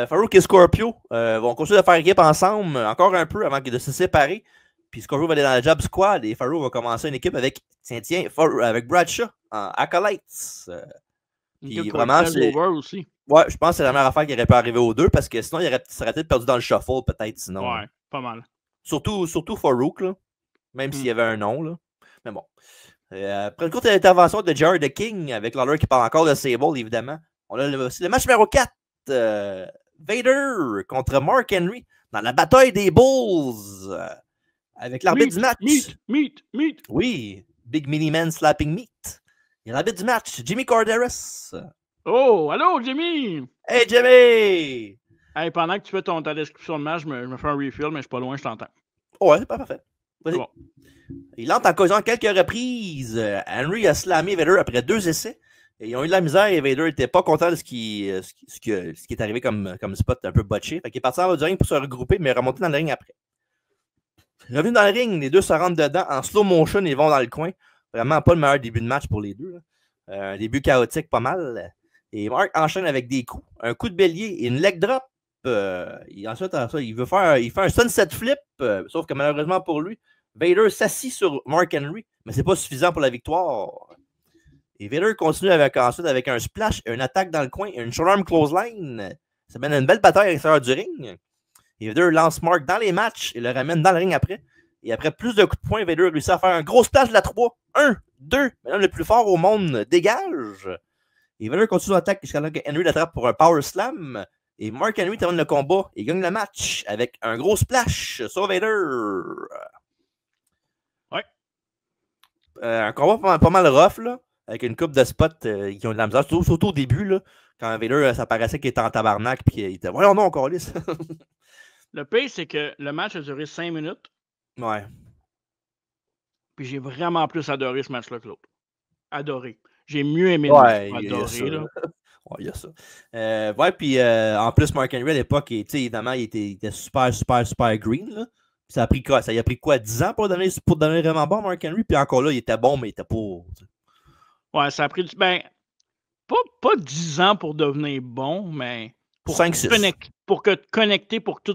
Farouk et Scorpio vont continuer de faire équipe ensemble encore un peu avant de se séparer. Puis Scorpio va aller dans la Job Squad et Farouk va commencer une équipe avec avec Bradshaw en Acolytes. Puis vraiment, aussi. Ouais, je pense que c'est la meilleure affaire qui aurait pu arriver aux deux parce que sinon, il serait peut-être perdu dans le shuffle, peut-être. Sinon. Ouais, pas mal. Surtout Farouk, là. Même s'il y avait un nom, là. Mais bon. Après une courte intervention de Jared the King avec Lawler qui parle encore de Sable, évidemment. On a aussi le match numéro 4. Vader contre Mark Henry dans la bataille des Bulls. Avec l'arbitre du match. Meat. Oui. Big Mini Man slapping meat. Et l'arbitre du match, Jimmy Corderas. Oh, allô, Jimmy! Hey, Jimmy! Hey, pendant que tu fais ta description de match, je me fais un refill, mais je suis pas loin, je t'entends. Ouais, c'est pas parfait. Vas-y. Bon. Il entre en collision quelques reprises. Henry a slamé Vader après 2 essais. Et ils ont eu de la misère et Vader n'était pas content de ce qui est arrivé comme spot un peu botché. Fait qu'il est parti en bas du ring pour se regrouper, mais remonter dans le ring après. Revenu dans le ring, les deux se rentrent dedans en slow motion et vont dans le coin. Vraiment pas le meilleur début de match pour les deux. Un début chaotique pas mal. Et Mark enchaîne avec des coups. Un coup de bélier et une leg drop. Ensuite, il fait un sunset flip. Sauf que malheureusement pour lui, Vader s'assit sur Mark Henry. Mais c'est pas suffisant pour la victoire. Et Vader continue ensuite avec un splash, une attaque dans le coin et une short-arm clothesline. Ça mène à une belle bataille à l'extérieur du ring. Et Vader lance Mark dans les matchs et le ramène dans le ring après. Et après plus de coups de poing, Vader réussit à faire un gros splash de la 3. 1, 2. Maintenant, le plus fort au monde dégage. Et Vader continue l'attaque jusqu'à ce que Henry l'attrape pour un power slam. Et Mark Henry termine le combat et gagne le match avec un gros splash sur Vader. Ouais. Un combat pas mal rough, là. Avec une coupe de spots qui ont de la misère. Surtout au début, là, quand Vader, ça paraissait qu'il était en tabarnak. Puis il était, voyons non, encore lisse. Le pire, c'est que le match a duré 5 minutes. Ouais. Puis j'ai vraiment plus adoré ce match-là que l'autre. Adoré. J'ai mieux aimé le match. Adoré, là. Ouais, il y a ça. Ouais, puis en plus, Mark Henry, à l'époque, évidemment, il était super green, là. Ça a pris quoi? Ça y a pris quoi? 10 ans pour donner vraiment bon, Mark Henry? Puis encore là, il était bon, mais il était pas... Ouais, ça a pris ben, pas 10 ans pour devenir bon, mais pour 5-6. Pour te connecter pour que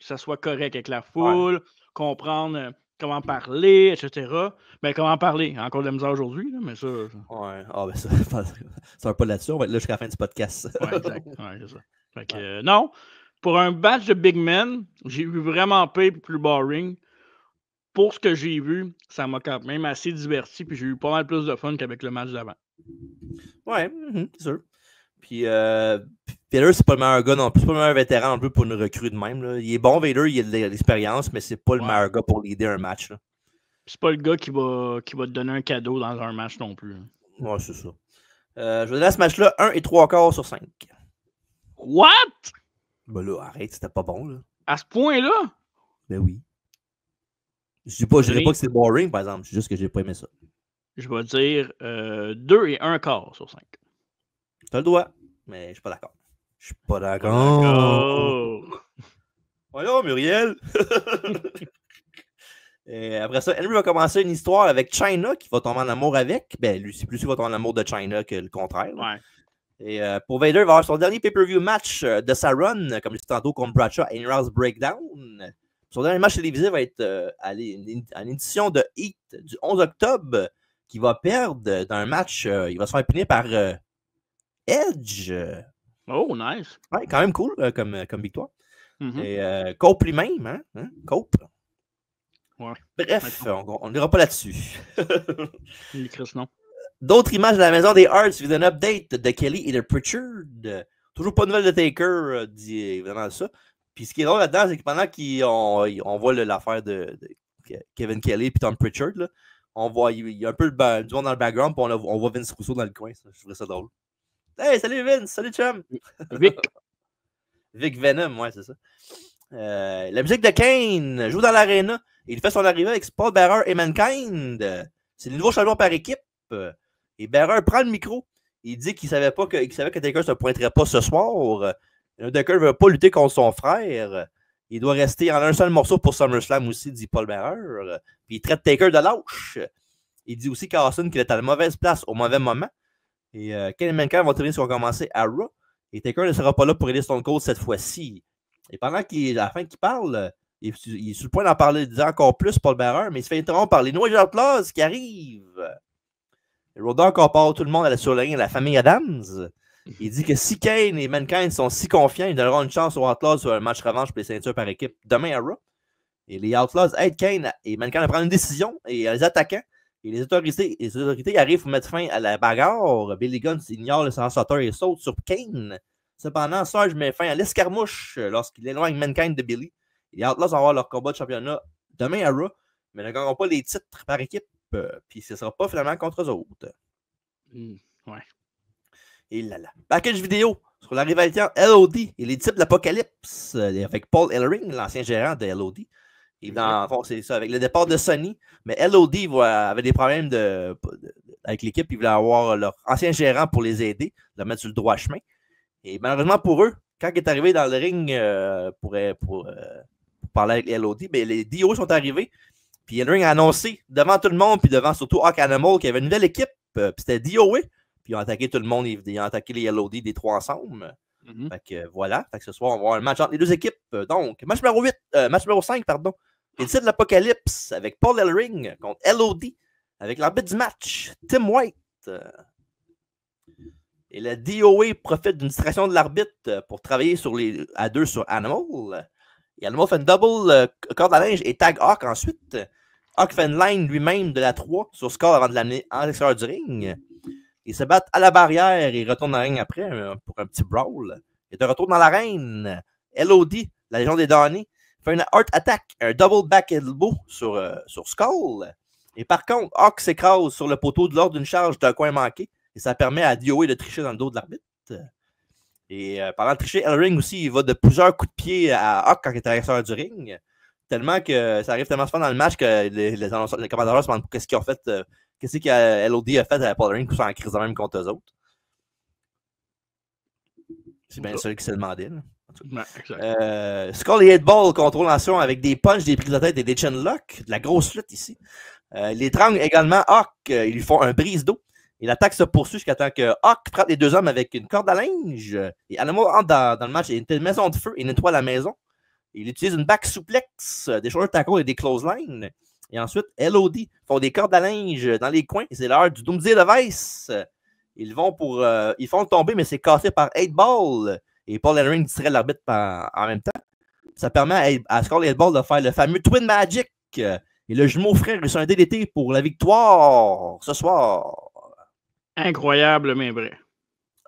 ça soit correct avec la foule, comprendre comment parler, etc. Ben, comment parler? Encore de la misère aujourd'hui, mais ça... Ouais, ben ça va pas là-dessus. On va être là jusqu'à la fin du podcast. Ouais, exact. Ouais, c'est ça. Fait que, non, pour un match de Big Men, j'ai vu vraiment plus boring. Pour ce que j'ai vu, ça m'a quand même assez diverti, puis j'ai eu pas mal plus de fun qu'avec le match d'avant. Ouais, c'est sûr. Puis Vader, c'est pas le meilleur gars non plus, c'est pas le meilleur vétéran non plus pour une recrue de même. Là. Il est bon, Vader, il a de l'expérience, mais c'est pas le meilleur gars pour leader un match. Là. C'est pas le gars qui va te donner un cadeau dans un match non plus. Ouais, c'est ça. Je vais donner à ce match-là 1,75 sur 5. What? Ben là, arrête, c'était pas bon, là. À ce point-là? Ben oui. Je dirais pas que c'est boring, par exemple. C'est juste que j'ai pas aimé ça. Je vais dire 2,25 sur 5. T'as le droit, mais je suis pas d'accord. Je suis pas d'accord. Voyons, Muriel! Et après ça, Henry va commencer une histoire avec Chyna qui va tomber en amour avec. Ben, lui, c'est plus qu'il va tomber en amour de Chyna que le contraire. Ouais. Et pour Vader, il va avoir son dernier pay-per-view match de sa run, comme je disais tantôt, contre Bradshaw à In-House Breakdown. Son dernier match télévisé va être à l'édition de Heat du 11 octobre, qui va perdre dans un match. Il va se faire punir par Edge. Oh, nice. Ouais, quand même cool comme victoire. Mm-hmm. Et Cope lui-même, hein? Cope. Ouais. Bref, on n'ira pas là-dessus. Chris, non. D'autres images de la maison des Hearts, c'est un update de Kelly et de Pritchard. Toujours pas de nouvelles de Taker, dit évidemment ça. Puis ce qui est drôle là-dedans, c'est que pendant qu'on voit l'affaire de Kevin Kelly et Tom Pritchard, là, on voit, il y a un peu du monde dans le background, puis on voit Vince Russo dans le coin. Je trouvais ça drôle. Hey, salut Vince, salut chum! Vic. Vic Venom, ouais, c'est ça. La musique de Kane joue dans l'arena. Il fait son arrivée avec Paul Bearer et Mankind. C'est le nouveau champion par équipe. Et Bearer prend le micro. Il dit qu'il savait que Taker ne se pointerait pas ce soir. Taker ne veut pas lutter contre son frère. Il doit rester en un seul morceau pour SummerSlam aussi, dit Paul Bearer. Puis il traite Taker de lâche. Il dit aussi qu'à Austin qu'il est à la mauvaise place au mauvais moment. Et Kane et Mankind vont terminer ce qu'on va commencer à Raw. Et Taker ne sera pas là pour aider Stone Cold cette fois-ci. Et pendant à la fin qu'il parle, il est sur le point d'en parler, de dire encore plus Paul Bearer, mais il se fait interrompre par les New Age Outlaws qui arrivent. Road Dogg compare tout le monde sur le ring à la famille Adams. Il dit que si Kane et Mankind sont si confiants, ils donneront une chance aux Outlaws sur un match revanche pour les ceintures par équipe demain à Raw. Et les Outlaws aident Kane et Mankind à prendre une décision. Et les attaquants et les autorités arrivent pour mettre fin à la bagarre. Billy Gunn ignore le sensateur et saute sur Kane. Cependant, Sarge met fin à l'escarmouche lorsqu'il éloigne Mankind de Billy. Les Outlaws vont avoir leur combat de championnat demain à Raw, mais ne gagneront pas les titres par équipe. Puis ce ne sera pas finalement contre eux autres. Ouais. Et là. Package vidéo sur la rivalité entre LOD et les types de l'Apocalypse avec Paul Ellering, l'ancien gérant de LOD. Et dans le fond, c'est ça, avec le départ de Sony. Mais LOD avait des problèmes avec l'équipe. Ils voulaient avoir leur ancien gérant pour les aider, le mettre sur le droit chemin. Et malheureusement pour eux, quand il est arrivé dans le ring pour parler avec les LOD, ben, les DO sont arrivés. Puis Ellering a annoncé devant tout le monde, puis devant surtout Hawk Animal, qu'il y avait une nouvelle équipe. Puis c'était DOA. Puis ils ont attaqué tout le monde. Ils ont attaqué les LOD des trois ensemble. Fait que voilà. Fait que ce soir, on va avoir un match entre les deux équipes. Donc, match numéro 5, pardon. Et le titre de l'Apocalypse avec Paul Ellering contre LOD. Avec l'arbitre du match, Tim White. Et le DOA profite d'une distraction de l'arbitre pour travailler à deux sur Animal. Et Animal fait une double corde à linge et tag Hawk ensuite. Hawk fait une line lui-même de la 3 sur Skull avant de l'amener en l'extérieur du ring. Ils se battent à la barrière et retournent dans le ring après pour un petit brawl. Et de retour dans l'arène, LOD, la légende des damnés, fait une heart attack, un double back elbow sur Skull. Et par contre, Hawk s'écrase sur le poteau de l'ordre d'une charge d'un coin manqué. Et ça permet à DOA de tricher dans le dos de l'arbitre. Et pendant de tricher, Ellering aussi, il va de plusieurs coups de pied à Hawk quand il est à l'extérieur du ring. Tellement que ça arrive tellement souvent dans le match que les commandeurs se demandent qu'est-ce qu'ils ont fait, qu'est-ce que LOD a fait à Paul Ellering pour s'en crise de même contre eux autres. C'est bien sûr qu'ils se demandaient. Skull et Headball contrôlent l'action avec des punches, des prises de tête et des chinlocks. De la grosse lutte ici. Les triangles également, Hawk, ils lui font un brise d'eau. Et l'attaque se poursuit jusqu'à temps que Hawk frappe les deux hommes avec une corde à linge. Et Animal entre dans le match. Il y a une maison de feu et nettoie la maison. Il utilise une back suplex, des shoulders tackles et des clotheslines. Et ensuite, LOD font des cordes à linge dans les coins. Et c'est l'heure du Doomsday Device. Ils font tomber, mais c'est cassé par 8-Ball. Et Paul Ellering distrait l'arbitre en même temps. Ça permet à Skull et 8-Ball de faire le fameux Twin Magic. Et le jumeau frère est sur un DDT pour la victoire ce soir. Incroyable, mais vrai.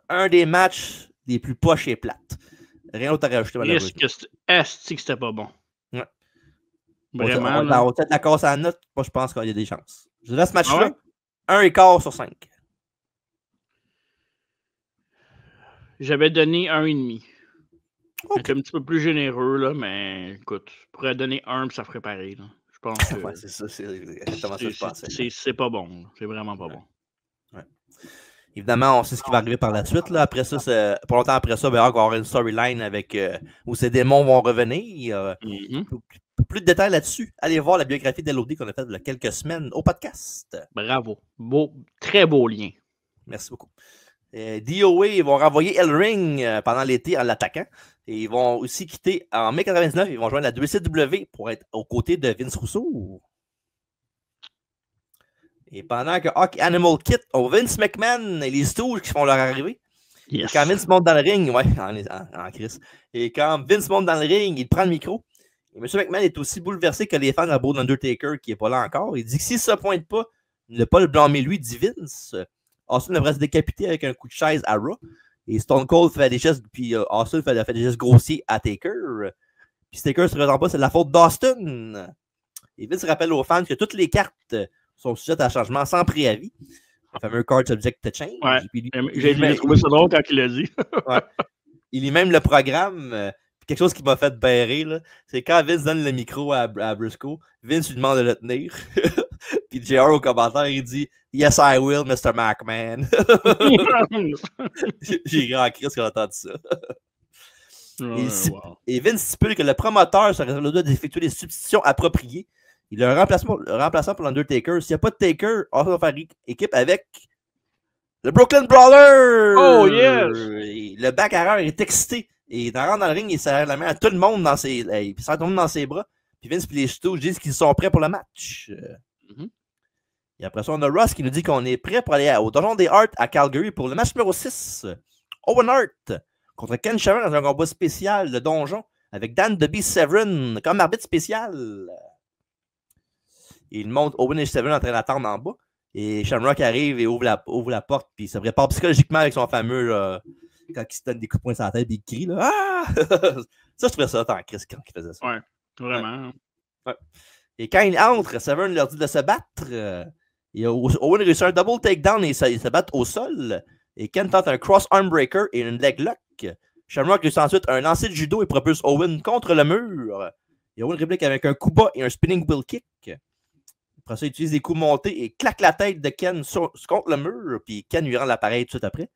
Un des matchs les plus poches et plates. Rien d'autre à rajouter, malheureusement. Est-ce que c'était pas bon? Ouais. Vraiment. On va peut-être la casse à la note. Moi, je pense qu'il y a des chances. Je laisse ce match-là. 1,15 sur 5. J'avais donné 1,5. J'étais un petit peu plus généreux, là, mais écoute, je pourrais donner 1 et ça ferait pareil. Là. Je pense que. Ouais, c'est ça. C'est exactement ça que je pensais. C'est pas bon. C'est vraiment pas bon. Ouais. Évidemment, on sait ce qui va arriver par la suite. Là. Après ça, pas longtemps après ça, Hawk va avoir une storyline avec où ces démons vont revenir. plus de détails là-dessus, allez voir la biographie d'Elodie qu'on a faite il y a quelques semaines au podcast. Bravo. Très beau lien. Merci beaucoup. DOA, ils vont renvoyer El-Ring pendant l'été en l'attaquant. Et ils vont aussi quitter en mai 99, ils vont joindre la WCW pour être aux côtés de Vince Russo. Et pendant que Hawk Animal quitte, Vince McMahon et les Stooges qui font leur arrivée. Yes. Et quand Vince monte dans le ring, ouais, en crise. Et quand Vince monte dans le ring, il prend le micro. Et M. McMahon est aussi bouleversé que les fans de Beau Undertaker qui n'est pas là encore. Il dit que s'il ne se pointe pas, ne pas le blâmer lui, dit Vince. Austin devrait se décapiter avec un coup de chaise à Raw. Et Stone Cold fait des gestes, puis Austin fait des gestes grossiers à Taker. Puis Taker se présente pas, c'est de la faute d'Austin. Et Vince rappelle aux fans que toutes les cartes sont sujettes à changement sans préavis. Le fameux card subject to change. Ouais. J'ai trouvé ça drôle quand il l'a dit. Ouais. Il lit même le programme. Quelque chose qui m'a fait berrer, c'est quand Vince donne le micro à Briscoe, Vince lui demande de le tenir. Puis JR au commentaire, il dit Yes, I will, Mr. McMahon. J'ai ri en crise quand j'ai entendu ça. Et Vince stipule que le promoteur se réserve le droit d'effectuer des substitutions appropriées. Il a un remplaçant pour l'Undertaker. S'il n'y a pas de Taker, on va faire équipe avec le Brooklyn Brawler. Oh, yes! Et le back-arreur est excité. Et il rentre dans le ring, il serre la main à tout le monde dans ses, il serre tout le monde dans ses bras. Puis Vince et les Stooges disent qu'ils sont prêts pour le match. Et après ça, on a Ross qui nous dit qu'on est prêt pour aller au Donjon des Hart à Calgary pour le match numéro 6. Owen Hart contre Ken Shamrock dans un combat spécial de donjon avec Dan The Beast Severn comme arbitre spécial. Il montre Owen et Severn en train d'attendre en bas. Et Shamrock arrive et ouvre la porte. Puis il se prépare psychologiquement avec son fameux... quand il se donne des coups de poing sur la tête et il crie. Là, ah! Ça, je trouvais ça tant Chris quand il faisait ça. Ouais, vraiment. Ouais. Et quand il entre, Severn leur dit de se battre. Et Owen réussit un double takedown et ils se battent au sol. Et Ken tente un cross arm breaker et une leg lock. Shamrock réussit ensuite un lancer de judo et propulse Owen contre le mur. Et Owen réplique avec un coup bas et un spinning wheel kick. Après ça, il utilise des coups montés et claque la tête de Ken contre le mur. Puis Ken lui rend l'appareil tout de suite après.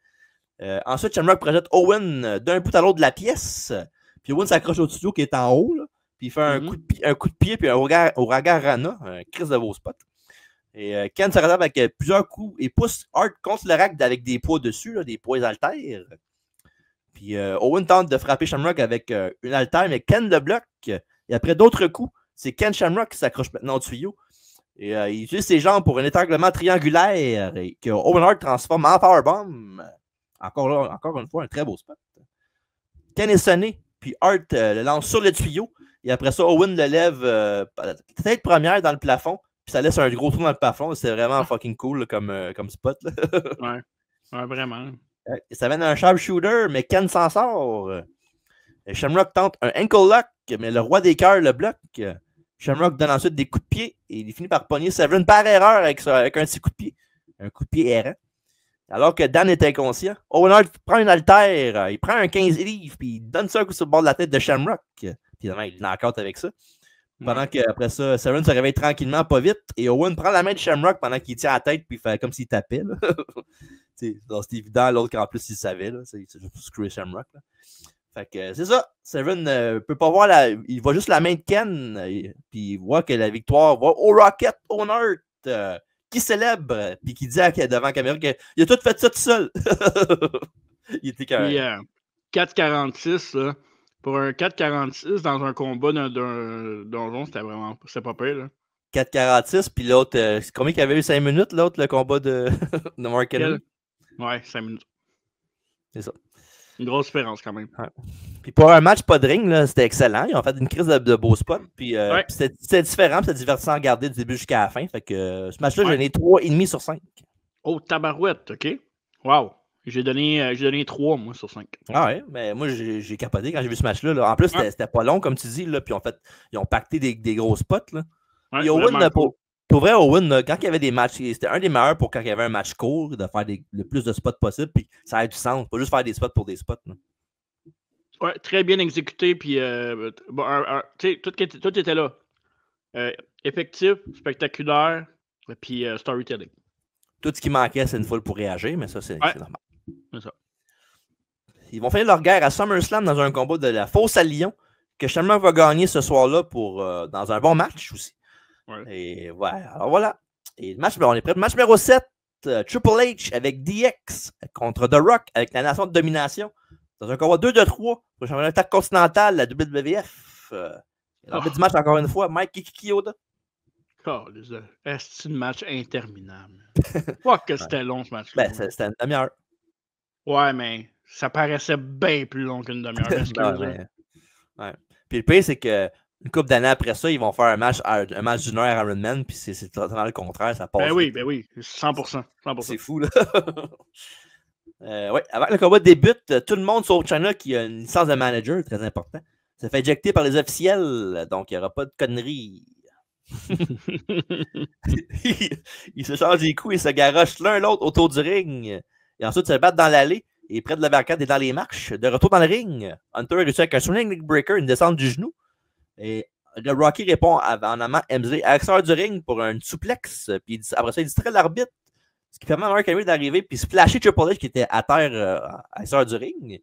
Ensuite, Shamrock projette Owen d'un bout à l'autre de la pièce. Puis Owen s'accroche au studio qui est en haut. Là, puis il fait un coup de pied puis un Uraga Rana, un crise de beau spot. Et Ken se rattrape avec plusieurs coups et pousse Hart contre le rack avec des poids dessus, là, des poids haltères. Puis Owen tente de frapper Shamrock avec une haltère, mais Ken le bloque. Et après d'autres coups, c'est Ken Shamrock qui s'accroche maintenant au tuyau. Et il utilise ses jambes pour un étranglement triangulaire et que Owen Hart transforme en powerbomb. Encore une fois, un très beau spot. Ken est sonné, puis Hart le lance sur le tuyau. Et après ça, Owen le lève tête première dans le plafond. Puis ça laisse un gros trou dans le plafond. C'est vraiment fucking cool là, comme spot. Là. Ouais, vraiment. Ça mène à un sharpshooter, mais Ken s'en sort. Shamrock tente un ankle lock, mais le roi des cœurs le bloque. Shamrock donne ensuite des coups de pied et il finit par pogner Severn par erreur avec un de ses coups de pied. Un coup de pied errant. Alors que Dan est inconscient, Owen Hart prend une haltère, il prend un 15 livres, puis il donne ça un coup sur le bord de la tête de Shamrock. Puis évidemment, il knock-out avec ça. Pendant qu'après ça, Severn se réveille tranquillement, pas vite, et Owen prend la main de Shamrock pendant qu'il tient la tête, puis il fait comme s'il tapait. C'est évident, l'autre qu'en plus il savait. C'est juste screw Shamrock. Là. Fait que c'est ça. Severn peut pas voir il voit juste la main de Ken, puis il voit que la victoire va au Rocket Owen Hart. Qui célèbre, puis qui dit devant la caméra qu'il a tout fait ça tout seul. Il était carré. 4,46, là. Pour un 4,46 dans un combat d'un donjon, c'était pas pire, là. 4,46, puis l'autre, combien qu'il avait eu 5 minutes, l'autre, le combat de Mark Henry? Ouais, 5 minutes. C'est ça. Une grosse différence, quand même. Ouais. Puis pour un match pas de ring, là, c'était excellent. Ils ont fait une crise de beaux spots. Puis c'était différent, c'était divertissant à regarder du début jusqu'à la fin. Fait que ce match-là, j'ai donné 3,5 sur 5. Oh, tabarouette, OK. Wow. J'ai donné 3, moi, sur 5. Ah ouais, mais moi, j'ai capoté quand j'ai vu ce match-là. Là. En plus, c'était pas long, comme tu dis. Là, puis ils ont pacté des gros spots. Là. Puis Owen, pour vrai, Owen, là, quand il y avait des matchs, c'était un des meilleurs pour quand il y avait un match court, de faire le plus de spots possible. Puis ça a du sens. Pas juste faire des spots pour des spots. Là. Ouais, très bien exécuté. Puis, tout était là. Effectif, spectaculaire, puis storytelling. Tout ce qui manquait, c'est une foule pour réagir, mais ça, c'est normal. C'est ça. Ils vont finir leur guerre à SummerSlam dans un combat de la fosse à Lyon. que Shamrock va gagner ce soir-là dans un bon match aussi. Ouais. Et ouais, alors voilà. Et on est prêt. Match numéro 7, Triple H avec DX contre The Rock avec la Nation de Domination. Dans un combat 2 de 3 pour le championnat tag continental, la WWF. L'arbitre du match, encore une fois, Mike Kyoda. Oh, c'est un match interminable. Pas que c'était long, ce match-là. Ben, c'était une demi-heure. Ouais, mais ça paraissait bien plus long qu'une demi-heure. Ouais. Puis le pire, c'est que une couple d'années après ça, ils vont faire un match d'une heure à Iron Man, puis c'est totalement le contraire, ça passe. Ben oui, 100%. C'est fou, là. Ouais, avant que le combat débute, tout le monde sauf China qui a une licence de manager, très important, se fait éjecter par les officiels, donc il n'y aura pas de conneries. Ils se changent les coups et se garochent l'un l'autre autour du ring. Et ensuite, se battent dans l'allée et près de la barricade et dans les marches. De retour dans le ring, Hunter réussit avec un swing leg breaker, une descente du genou. Et le Rocky répond en amant MZ à l'extérieur du ring pour un suplex. Puis après ça, il distrait l'arbitre, ce qui permet à Mark Henry d'arriver puis splasher Triple H qui était à terre à l'extérieur du ring.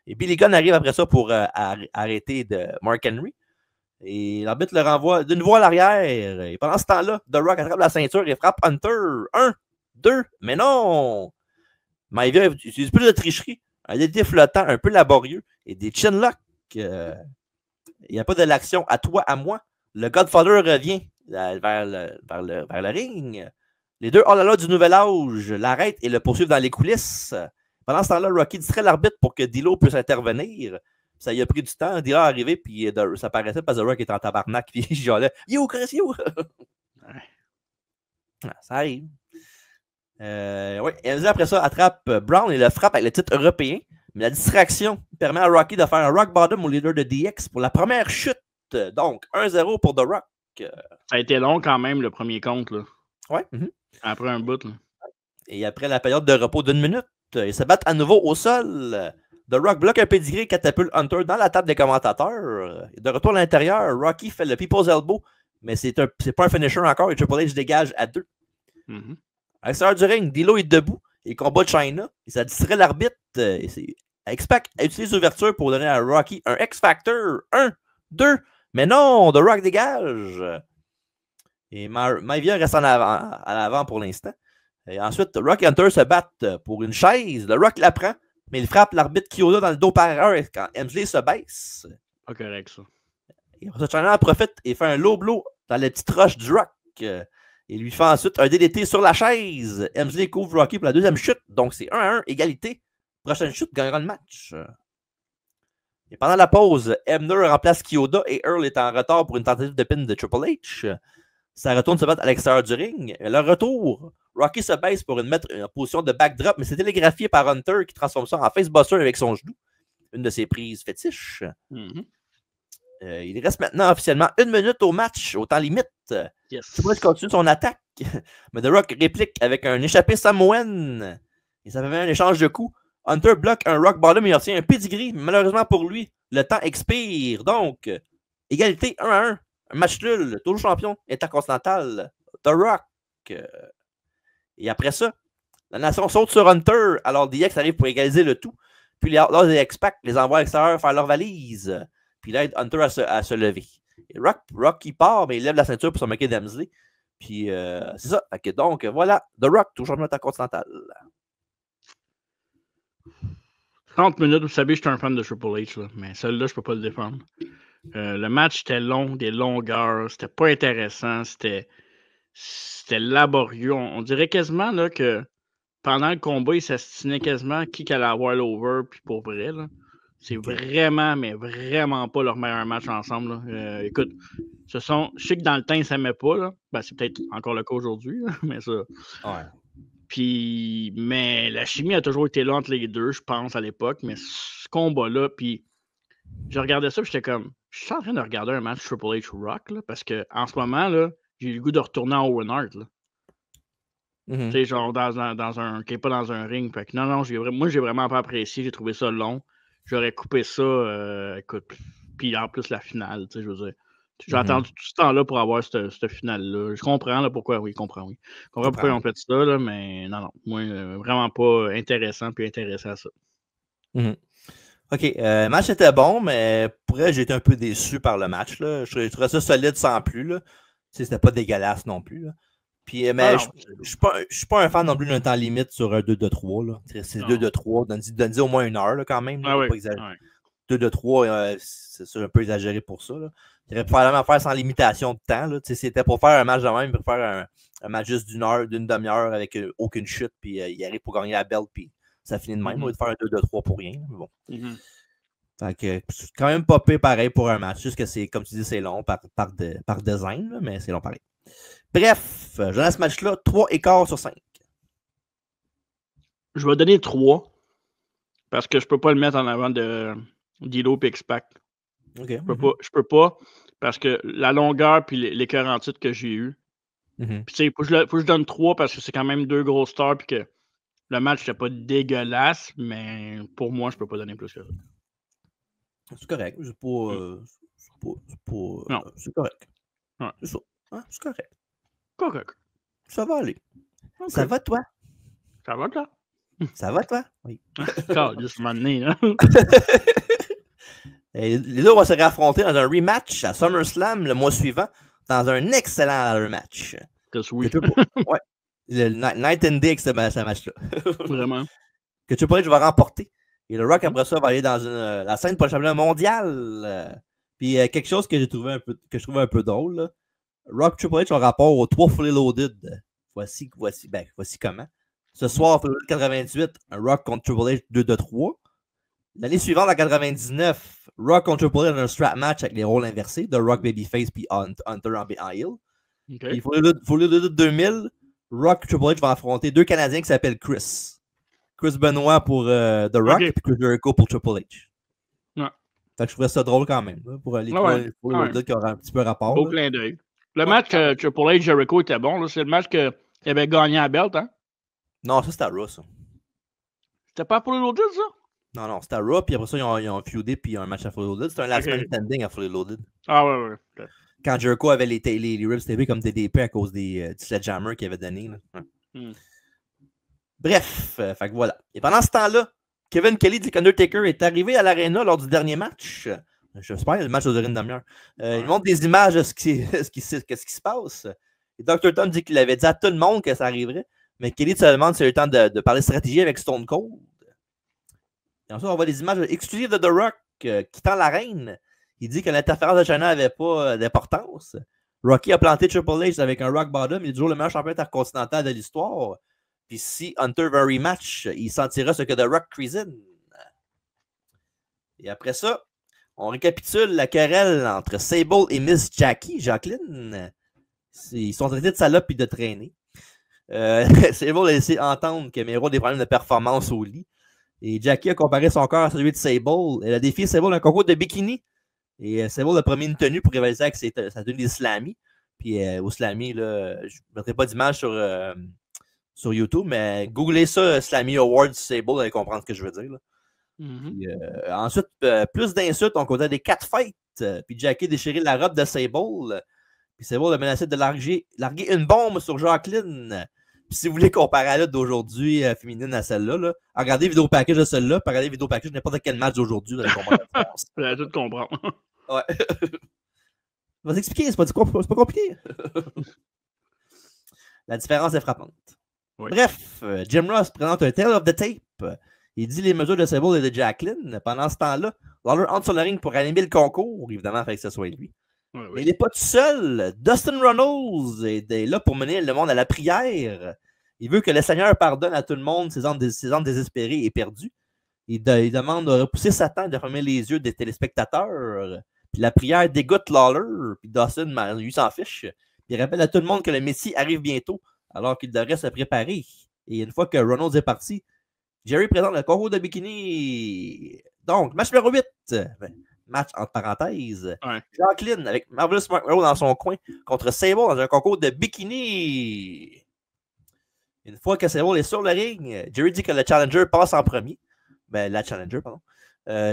Et Billy Gunn arrive après ça pour arrêter de Mark Henry. Et l'arbitre le renvoie d'une voix à l'arrière. Et pendant ce temps-là, The Rock attrape la ceinture et frappe Hunter. 1, 2, mais non! Maivia utilise plus de tricherie, un DDT flottant un peu laborieux et des chin-locks. Il n'y a pas de l'action à toi, à moi. Le Godfather revient vers le ring. Les deux hors-la-la du nouvel âge l'arrêtent et le poursuivent dans les coulisses. Pendant ce temps-là, Rocky distrait l'arbitre pour que D'Lo puisse intervenir. Ça y a pris du temps. D'Lo est arrivé, puis ça paraissait parce que The Rock était en tabarnak, puis il jolait. Yo, Chris, yo! Ça arrive. Oui, MZ après ça attrape Brown et le frappe avec le titre européen. Mais la distraction permet à Rocky de faire un rock bottom au leader de DX pour la première chute. Donc, 1-0 pour The Rock. Ça a été long quand même, le premier compte. Là. Ouais. Après un bout. Là. Et après la période de repos d'1 minute, ils se battent à nouveau au sol. The Rock bloque un pedigree et catapulte Hunter dans la table des commentateurs. De retour à l'intérieur, Rocky fait le People's Elbow, mais c'est pas un finisher encore et Triple H dégage à 2. À l'extérieur du ring, D'Lo est debout et combat China. Et ça distrait l'arbitre. X-Pac utilise l'ouverture pour donner à Rocky un X-Factor. 1, 2. Mais non, The Rock dégage. Et Maivia reste à l'avant pour l'instant. Et ensuite, Rock et Hunter se battent pour une chaise. Le Rock la prend, mais il frappe l'arbitre Kyoda dans le dos par erreur quand Hemsley se baisse. Pas correct, ça. Et China en profite et fait un low blow dans les petites roches du Rock. Il lui fait ensuite un DDT sur la chaise. Hemsley couvre Rocky pour la deuxième chute. Donc, c'est 1-1, égalité. Prochaine chute gagnera le match. Et pendant la pause, Hebner remplace Kyoda et Earl est en retard pour une tentative de pin de Triple H. Ça retourne se battre à l'extérieur du ring. Le retour, Rocky se baisse pour mettre une position de backdrop, mais c'est télégraphié par Hunter qui transforme ça en facebuster avec son genou. Une de ses prises fétiches. Il reste maintenant officiellement 1 minute au match, au temps limite. Triple H continue son attaque, mais The Rock réplique avec un échappé Samoan. Et ça fait un échange de coups. Hunter bloque un rock bottom et obtient un pedigree. Malheureusement pour lui, le temps expire. Donc, égalité 1-1. Un match nul. Toujours champion intercontinental. The Rock. Et après ça, la nation saute sur Hunter. Alors DX arrive pour égaliser le tout. Puis les Outlaws et X-Pac les envoient à l'extérieur faire leur valise. Puis là, Hunter à se lever. Et Rock qui part, mais il lève la ceinture pour se moquer d'Hemsley. Puis c'est ça. Okay, donc voilà, The Rock, toujours champion intercontinental. 30 minutes, vous savez, je suis un fan de Triple H, là, mais celui-là, je peux pas le défendre. Le match était long, des longueurs, c'était pas intéressant, c'était laborieux. On dirait quasiment là, que pendant le combat, il s'astinait quasiment qui allait avoir l'over, puis pour vrai, là. C'est vraiment, mais vraiment pas leur meilleur match ensemble. Écoute, je sais que dans le temps, ils ne s'aimaient pas. Là. Ben, c'est peut-être encore le cas aujourd'hui, mais ça. Ouais. Puis, mais la chimie a toujours été là entre les deux, je pense, à l'époque. Mais ce combat-là, puis je regardais ça, j'étais comme, je suis en train de regarder un match Triple H Rock, là, parce qu'en ce moment, là, j'ai eu le goût de retourner en Owen Hart. Tu sais, genre qui n'est pas dans un ring. Fait que non, moi, j'ai vraiment pas apprécié. J'ai trouvé ça long. J'aurais coupé ça, écoute, puis en plus la finale, tu sais, je veux dire. J'ai attendu tout ce temps-là pour avoir cette finale-là. Je comprends là, pourquoi, oui, je comprends pourquoi ils ont fait ça, là, mais non, moi, vraiment pas intéressant, puis intéressé à ça. OK, le match était bon, mais pour elle, j'ai été un peu déçu par le match. Là. Je trouvais ça solide sans plus. Là. C'était pas dégueulasse non plus. Là. Puis, mais je suis pas un fan non plus d'un temps limite sur un 2-2-3. C'est 2-2-3. Donne-y au moins 1 heure là, quand même. Là, oui. pas 2-2-3, c'est un peu exagéré pour ça. Il aurait pu faire la même affaire sans limitation de temps. Là. C'était pour faire un match de même, pour faire un match juste d'une demi-heure avec aucune chute, puis il arrive pour gagner la belt, puis ça finit de même. On va faire un 2-2-3 pour rien. Mais bon. Fait que c'est quand même pas pire pareil pour un match. Juste que c'est, comme tu dis, c'est long par design, là, mais c'est long pareil. Bref, je donne à ce match-là 3,25 sur 5. Je vais donner 3 parce que je peux pas le mettre en avant de D'Lo et X-Pac. Okay. Je peux pas parce que la longueur puis les 40 titres que j'ai eu. Puis tu sais, faut que je donne 3 parce que c'est quand même 2 gros stars puis que le match n'était pas dégueulasse, mais pour moi, je peux pas donner plus que ça. C'est correct. C'est pas. Non. C'est correct. Ouais. C'est ça. Hein? C'est correct. Correct. Ça va aller. Okay. Ça va, toi? Ça va, toi? Ça va, toi? Oui. Juste m'amener, là. Les deux vont se réaffronter dans un rematch à SummerSlam le mois suivant, dans un excellent rematch. Oui. Ouais. Le Night and Day avec ce match-là. Vraiment. Que Triple H va remporter. Et le Rock, après ça, va aller dans la scène pour le championnat mondial. Puis quelque chose que je trouvais un peu drôle. Là. Rock Triple H en rapport aux 3 Fully Loaded. Voici comment. Ce soir, en 88, un Rock contre Triple H 2-3. L'année suivante, en 99, Rock contre Triple H dans un strap match avec les rôles inversés de Rock Babyface puis Hunter en heel. Okay. Il faut le 2000, Rock Triple H va affronter 2 Canadiens qui s'appellent Chris Benoit pour The Rock et Chris Jericho pour Triple H. Ouais. Fait que je trouvais ça drôle quand même, là, pour aller pour les qui aura un petit peu rapport. Beau clin d'œil. Le match Triple H Jericho était bon. C'est le match qu'il avait gagné à belt, hein? Non, ça c'était à Raw, ça. C'était pas pour les Loaded, ça? Non, c'était à Raw, puis après ça, ils ont feudé, puis un match à Fully Loaded. C'était un last man standing à Fully Loaded. Ah ouais. Okay. Quand Jericho avait les Ribs TV comme DDP à cause du Sledgehammer qu'il avait donné. Là. Bref, fait que voilà. Et pendant ce temps-là, Kevin Kelly dit qu'Undertaker est arrivé à l'Arena lors du dernier match. J'espère, le match aux une demi-heure. Il montre des images de ce qui se passe. Et Dr. Tom dit qu'il avait dit à tout le monde que ça arriverait. Mais Kelly se demande s'il a eu le temps de parler stratégie avec Stone Cold. Et ensuite, on voit des images exclusives de The Rock quittant l'arène. Il dit que l'interférence de China n'avait pas d'importance. Rocky a planté Triple H avec un rock bottom. Il est toujours le meilleur champion intercontinental de l'histoire. Puis si Hunter veut un rematch, il sentira ce que The Rock cuisine. Et après ça, on récapitule la querelle entre Sable et Miss Jacqueline. Ils sont traités de salopes et de traîner. Sable a laissé entendre que Miro a des problèmes de performance au lit. Et Jackie a comparé son corps à celui de Sable. Elle a défié Sable dans un concours de bikini. Et Sable a promis une tenue pour rivaliser avec sa tenue des Slammy. Puis au Slammy, là, je ne mettrai pas d'image sur YouTube, mais googlez ça, Slammy Awards Sable, vous allez comprendre ce que je veux dire. Là. Puis, ensuite, plus d'insultes, on comptait des 4 fights. Puis Jackie a déchiré la robe de Sable. Puis Sable a menacé de larguer une bombe sur Jacqueline. Puis si vous voulez comparer la lutte d'aujourd'hui féminine à celle-là, là, regardez le vidéo package de celle-là, puis regardez le vidéo package de n'importe quel match d'aujourd'hui, vous allez comprendre la différence. Vous allez tout comprendre. Ouais. Je vais t'expliquer, c'est pas compliqué. La différence est frappante. Oui. Bref, Jim Ross présente un Tale of the Tape. Il dit les mesures de Sable et de Jacqueline. Pendant ce temps-là, Lawler entre sur le ring pour animer le concours. Évidemment, il fallait que ce soit lui. Oui. Mais il n'est pas tout seul. Dustin Runnels est là pour mener le monde à la prière. Il veut que le Seigneur pardonne à tout le monde ses âmes désespérées et perdues. Il demande de repousser Satan et de fermer les yeux des téléspectateurs. Puis la prière dégoûte Lawler. Puis Dustin, lui, s'en fiche. Il rappelle à tout le monde que le Messie arrive bientôt, alors qu'il devrait se préparer. Et une fois que Runnels est parti, Jerry présente le concours de bikini. Donc, match numéro 8. Match entre parenthèses. Ouais. Jacqueline avec Marvelous Mark Merrow dans son coin contre Sable dans un concours de bikini. Une fois que Sable est sur le ring, Jerry dit que le challenger passe en premier. La challenger, pardon.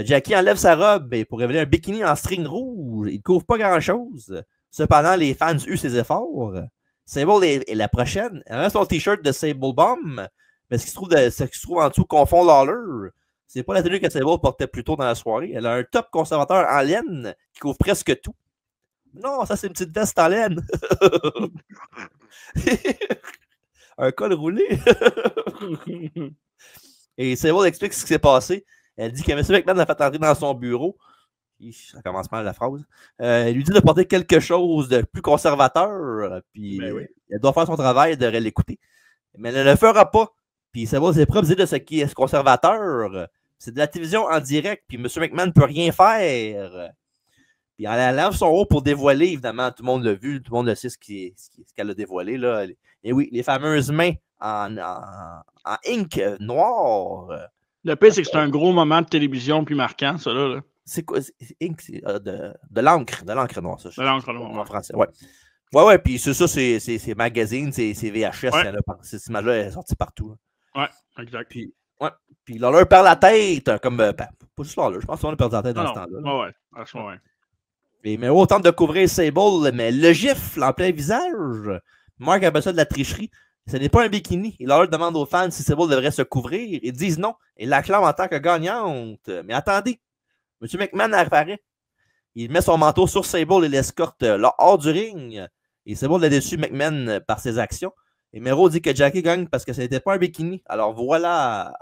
Jackie enlève sa robe pour révéler un bikini en string rouge. Il ne couvre pas grand-chose. Cependant, les fans eurent ses efforts. Sable est la prochaine. Elle a son t-shirt de Sable Bomb. Mais ce qui se trouve en dessous confond Lawler. C'est pas la tenue que Sable portait plus tôt dans la soirée. Elle a un top conservateur en laine qui couvre presque tout. Non, ça, c'est une petite veste en laine. Un col roulé. Et Sable explique ce qui s'est passé. Elle dit que M. McMahon l'a fait entrer dans son bureau. Ça commence mal la phrase. Elle lui dit de porter quelque chose de plus conservateur. Puis Ben oui. elle doit faire son travail, elle devrait l'écouter. Mais elle ne le fera pas. Puis Sable ses propres idées de ce qui est conservateur. C'est de la télévision en direct. Puis M. McMahon ne peut rien faire. Puis elle lève son haut pour dévoiler, évidemment, tout le monde l'a vu, tout le monde le sait ce qu'elle a dévoilé. Là. Et oui, les fameuses mains en ink noir. Le pire, c'est que c'est un gros moment de télévision puis marquant, ça là. C'est quoi? Ink, c'est de l'encre noire, ça. De l'encre noire. En français, ouais. Ouais, puis c'est ça, c'est magazine, c'est VHS. Ouais. Cette image-là est sortie partout. Ouais, exact. Puis Lawler perd la tête, comme. Pas juste Lawler, je pense qu'on a perdu la tête dans ce temps-là. Ouais, franchement, ouais. Et Mero tente de couvrir Sable, mais le gifle en plein visage. Mark appelle ça de la tricherie. Ce n'est pas un bikini. Il leur demande aux fans si Sable devrait se couvrir. Ils disent non. Ils l'acclament en tant que gagnante. Mais attendez. M. McMahon apparaît. Il met son manteau sur Sable et l'escorte hors du ring. Et Sable a déçu McMahon par ses actions. Et Mero dit que Jackie gagne parce que ce n'était pas un bikini. Alors voilà.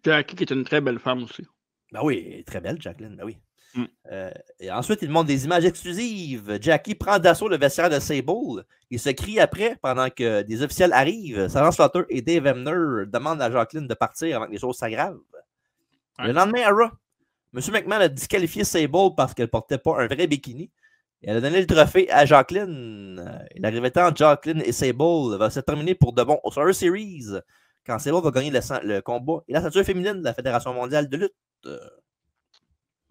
Jackie qui est une très belle femme aussi. Ben oui, très belle, Jacqueline. Ben oui. Et ensuite, il montre des images exclusives. Jackie prend d'assaut le vestiaire de Sable. Il se crie après pendant que des officiels arrivent. Sarah Slaughter et Dave Hebner demandent à Jacqueline de partir avant que les choses s'aggravent. Ouais. Le lendemain à Raw, M. McMahon a disqualifié Sable parce qu'elle ne portait pas un vrai bikini. Et elle a donné le trophée à Jacqueline. Et l'arrivée entre Jacqueline et Sable va se terminer pour de bon au Survivor Series quand Sable va gagner le combat et la ceinture féminine de la Fédération mondiale de lutte.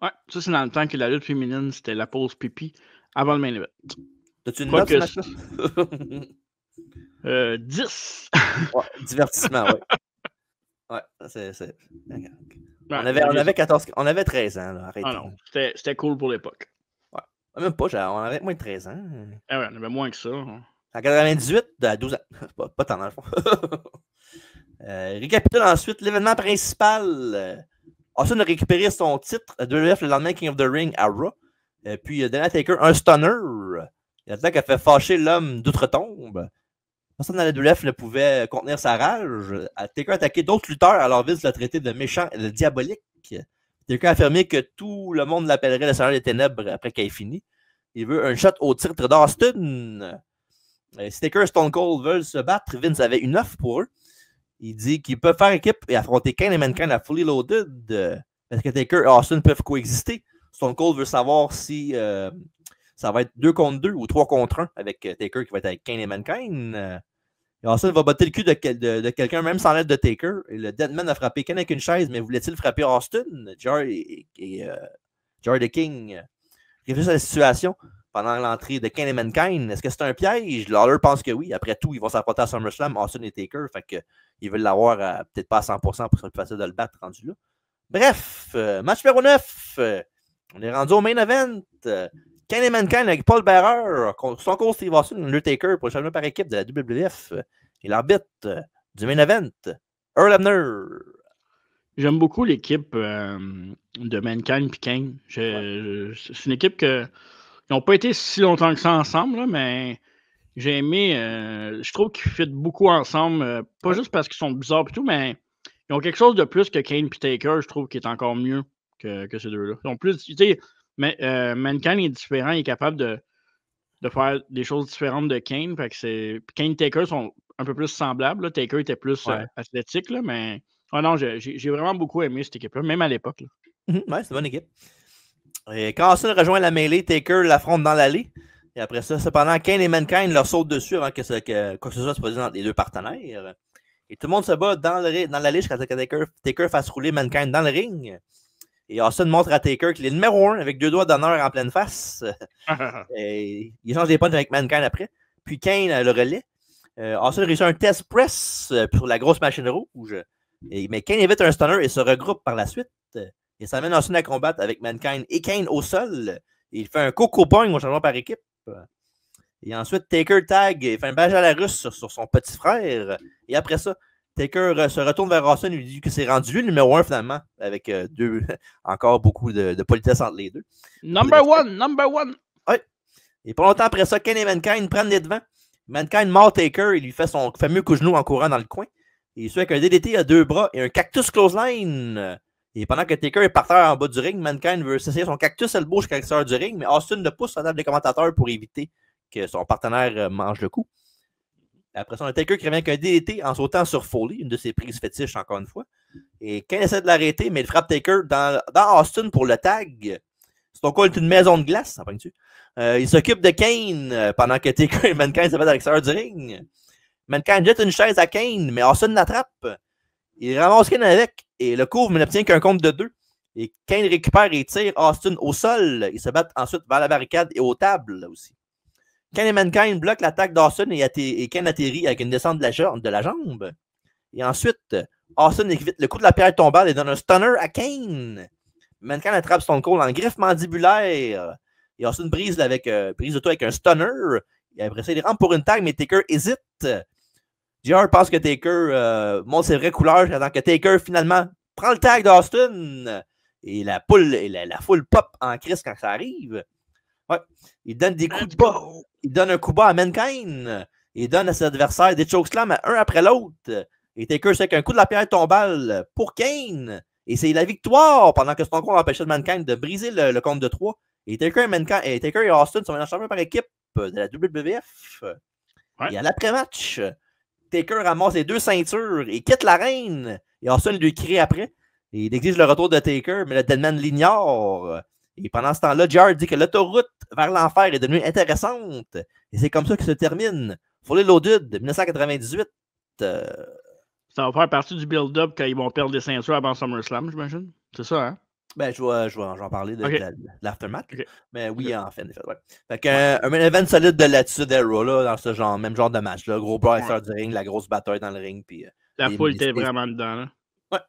Ouais, ça c'est dans le temps que la lutte féminine, c'était la pause pipi avant le main event. As-tu une note ce match-là? 10. Ouais, divertissement, oui. Ouais, c'est... Ouais, on avait 13 ans, là, arrêtez. Ah non, c'était cool pour l'époque. Ouais. Même pas, on avait moins de 13 ans. Ah ouais, on avait moins que ça. Hein. En 98, à 12 ans. Pas tant dans le fond. Récapitule ensuite l'événement principal. Austin a récupéré son titre de WWF le lendemain King of the Ring à Raw. Puis il a donné à Taker un stunner. Il a dit qu'il a fait fâcher l'homme d'outre-tombe. Personne dans la WWF ne pouvait contenir sa rage. Taker a attaqué d'autres lutteurs, alors Vince l'a traité de méchant et de diabolique. Taker a affirmé que tout le monde l'appellerait le Seigneur des Ténèbres après qu'il ait fini. Il veut un shot au titre d'Austin. Si Taker et Stone Cold veulent se battre, Vince avait une offre pour eux. Il dit qu'ils peuvent faire équipe et affronter Kane et Mankind à Fully Loaded parce que Taker et Austin peuvent coexister. Stone Cold veut savoir si ça va être 2 contre 2 ou 3 contre 1 avec Taker qui va être avec Kane et Mankind. Et Austin va botter le cul de quelqu'un même sans l'aide de Taker. Et le Deadman a frappé Kane avec une chaise, mais voulait-il frapper Austin? Jerry the King réfléchit à la situation pendant l'entrée de Kane et Mankind. Est-ce que c'est un piège? Lawler pense que oui. Après tout, ils vont s'affronter à SummerSlam, Austin et Taker. Fait que ils veulent l'avoir peut-être pas à 100% pour que ce soit plus facile de le battre rendu là. Bref, match numéro 9. On est rendu au main event. Kane et Mankind avec Paul Bearer contre Stone Cold Steve Austin et Undertaker pour le championnat par équipe de la WWF. Et l'arbitre du main event, Earl Hebner. J'aime beaucoup l'équipe de Mankind et Kane. C'est une équipe qui n'ont pas été si longtemps que ça ensemble, là, mais j'ai aimé. Je trouve qu'ils fit beaucoup ensemble. Pas juste parce qu'ils sont bizarres et tout, mais ils ont quelque chose de plus que Kane et Taker, je trouve, qui est encore mieux que ces deux-là. Ils ont plus. Tu sais, Mankind est différent, il est capable de faire des choses différentes de Kane. Fait que Kane et Taker sont un peu plus semblables. Là. Taker était plus athlétique, là, mais. Oh non, j'ai vraiment beaucoup aimé cette équipe-là, même à l'époque. Ouais, c'est une bonne équipe. Et quand Austin rejoint la mêlée, Taker l'affronte dans l'allée. Et après ça, cependant, Kane et Mankind leur sautent dessus avant que quoi que ce soit se produise entre les deux partenaires. Et tout le monde se bat dans l'allée jusqu'à ce que Taker fasse rouler Mankind dans le ring. Et Austin montre à Taker qu'il est numéro 1 avec 2 doigts d'honneur en pleine face. Et il change des points avec Mankind après. Puis Kane le relais. Austin réussit un test press pour la grosse machine rouge. Mais Kane évite un stunner et se regroupe par la suite. Et ça amène Austin à combattre avec Mankind et Kane au sol. Et il fait un coco point au changement par équipe. Et ensuite, Taker tag et fait un badge à la russe sur son petit frère. Et après ça, Taker se retourne vers Austin et lui dit que c'est rendu lui le numéro 1 finalement, avec encore beaucoup de politesse entre les deux. Number one! Oui. Et pas longtemps après ça, Kane et Mankind prennent les devants. Mankind mord Taker et lui fait son fameux coup de genou en courant dans le coin. Et il suit avec un DDT à 2 bras et un cactus clothesline. Et pendant que Taker est par terre en bas du ring, Mankind veut s'essayer son cactus elbow jusqu'à l'extérieur du ring, mais Austin le pousse à la table des commentateurs pour éviter que son partenaire mange le coup. Après ça, on a Taker qui revient avec un DDT en sautant sur Foley, une de ses prises fétiches encore une fois. Et Kane essaie de l'arrêter, mais il frappe Taker dans Austin pour le tag. Stone Cold est une maison de glace, ça dessus. Il s'occupe de Kane pendant que Taker et Mankind se mettent à l'extérieur du ring. Mankind jette une chaise à Kane, mais Austin l'attrape. Il ramasse Kane avec et le couvre, mais n'obtient qu'un compte de 2. Et Kane récupère et tire Austin au sol. Ils se battent ensuite vers la barricade et aux tables aussi. Kane et Mankind bloquent l'attaque d'Austin et Kane atterrit avec une descente de la jambe. Et ensuite, Austin évite le coup de la pierre tombale et donne un stunner à Kane. Mankind attrape Stone Cold en griffe mandibulaire. Et Austin brise le tout avec un stunner. Et après ça, il rentre pour une tag, mais Taker hésite. JR pense que Taker montre ses vraies couleurs, pendant que Taker finalement prend le tag d'Austin. Et la foule pop en crise quand ça arrive. Ouais. Il donne des coups de bas. Il donne un coup bas à Mankind. Il donne à ses adversaires des chokeslam un après l'autre. Et Taker sait qu'un coup de la pierre tombale pour Kane. Et c'est la victoire pendant que Stone Cold empêchait Mankind de briser le compte de 3. Et Taker et Austin sont maintenant champions par équipe de la WWF. Ouais. Et à l'après-match, Taker ramasse les 2 ceintures et quitte l'arène. Et Austin lui crie après. Et il exige le retour de Taker, mais le Deadman l'ignore. Et pendant ce temps-là, JR dit que l'autoroute vers l'enfer est devenue intéressante. Et c'est comme ça que se termine Fully Loaded de 1998. Ça va faire partie du build-up quand ils vont perdre des ceintures avant SummerSlam, j'imagine. C'est ça, hein? Ben, je vais en parler de l'aftermath. Okay. Mais oui, en fait, ouais. Fait qu'un event solide de l'attitude Era, là, dans ce même genre de match. Là. Gros brawl du ring, la grosse bataille dans le ring. Puis, la foule était vraiment dedans. Là. Ouais.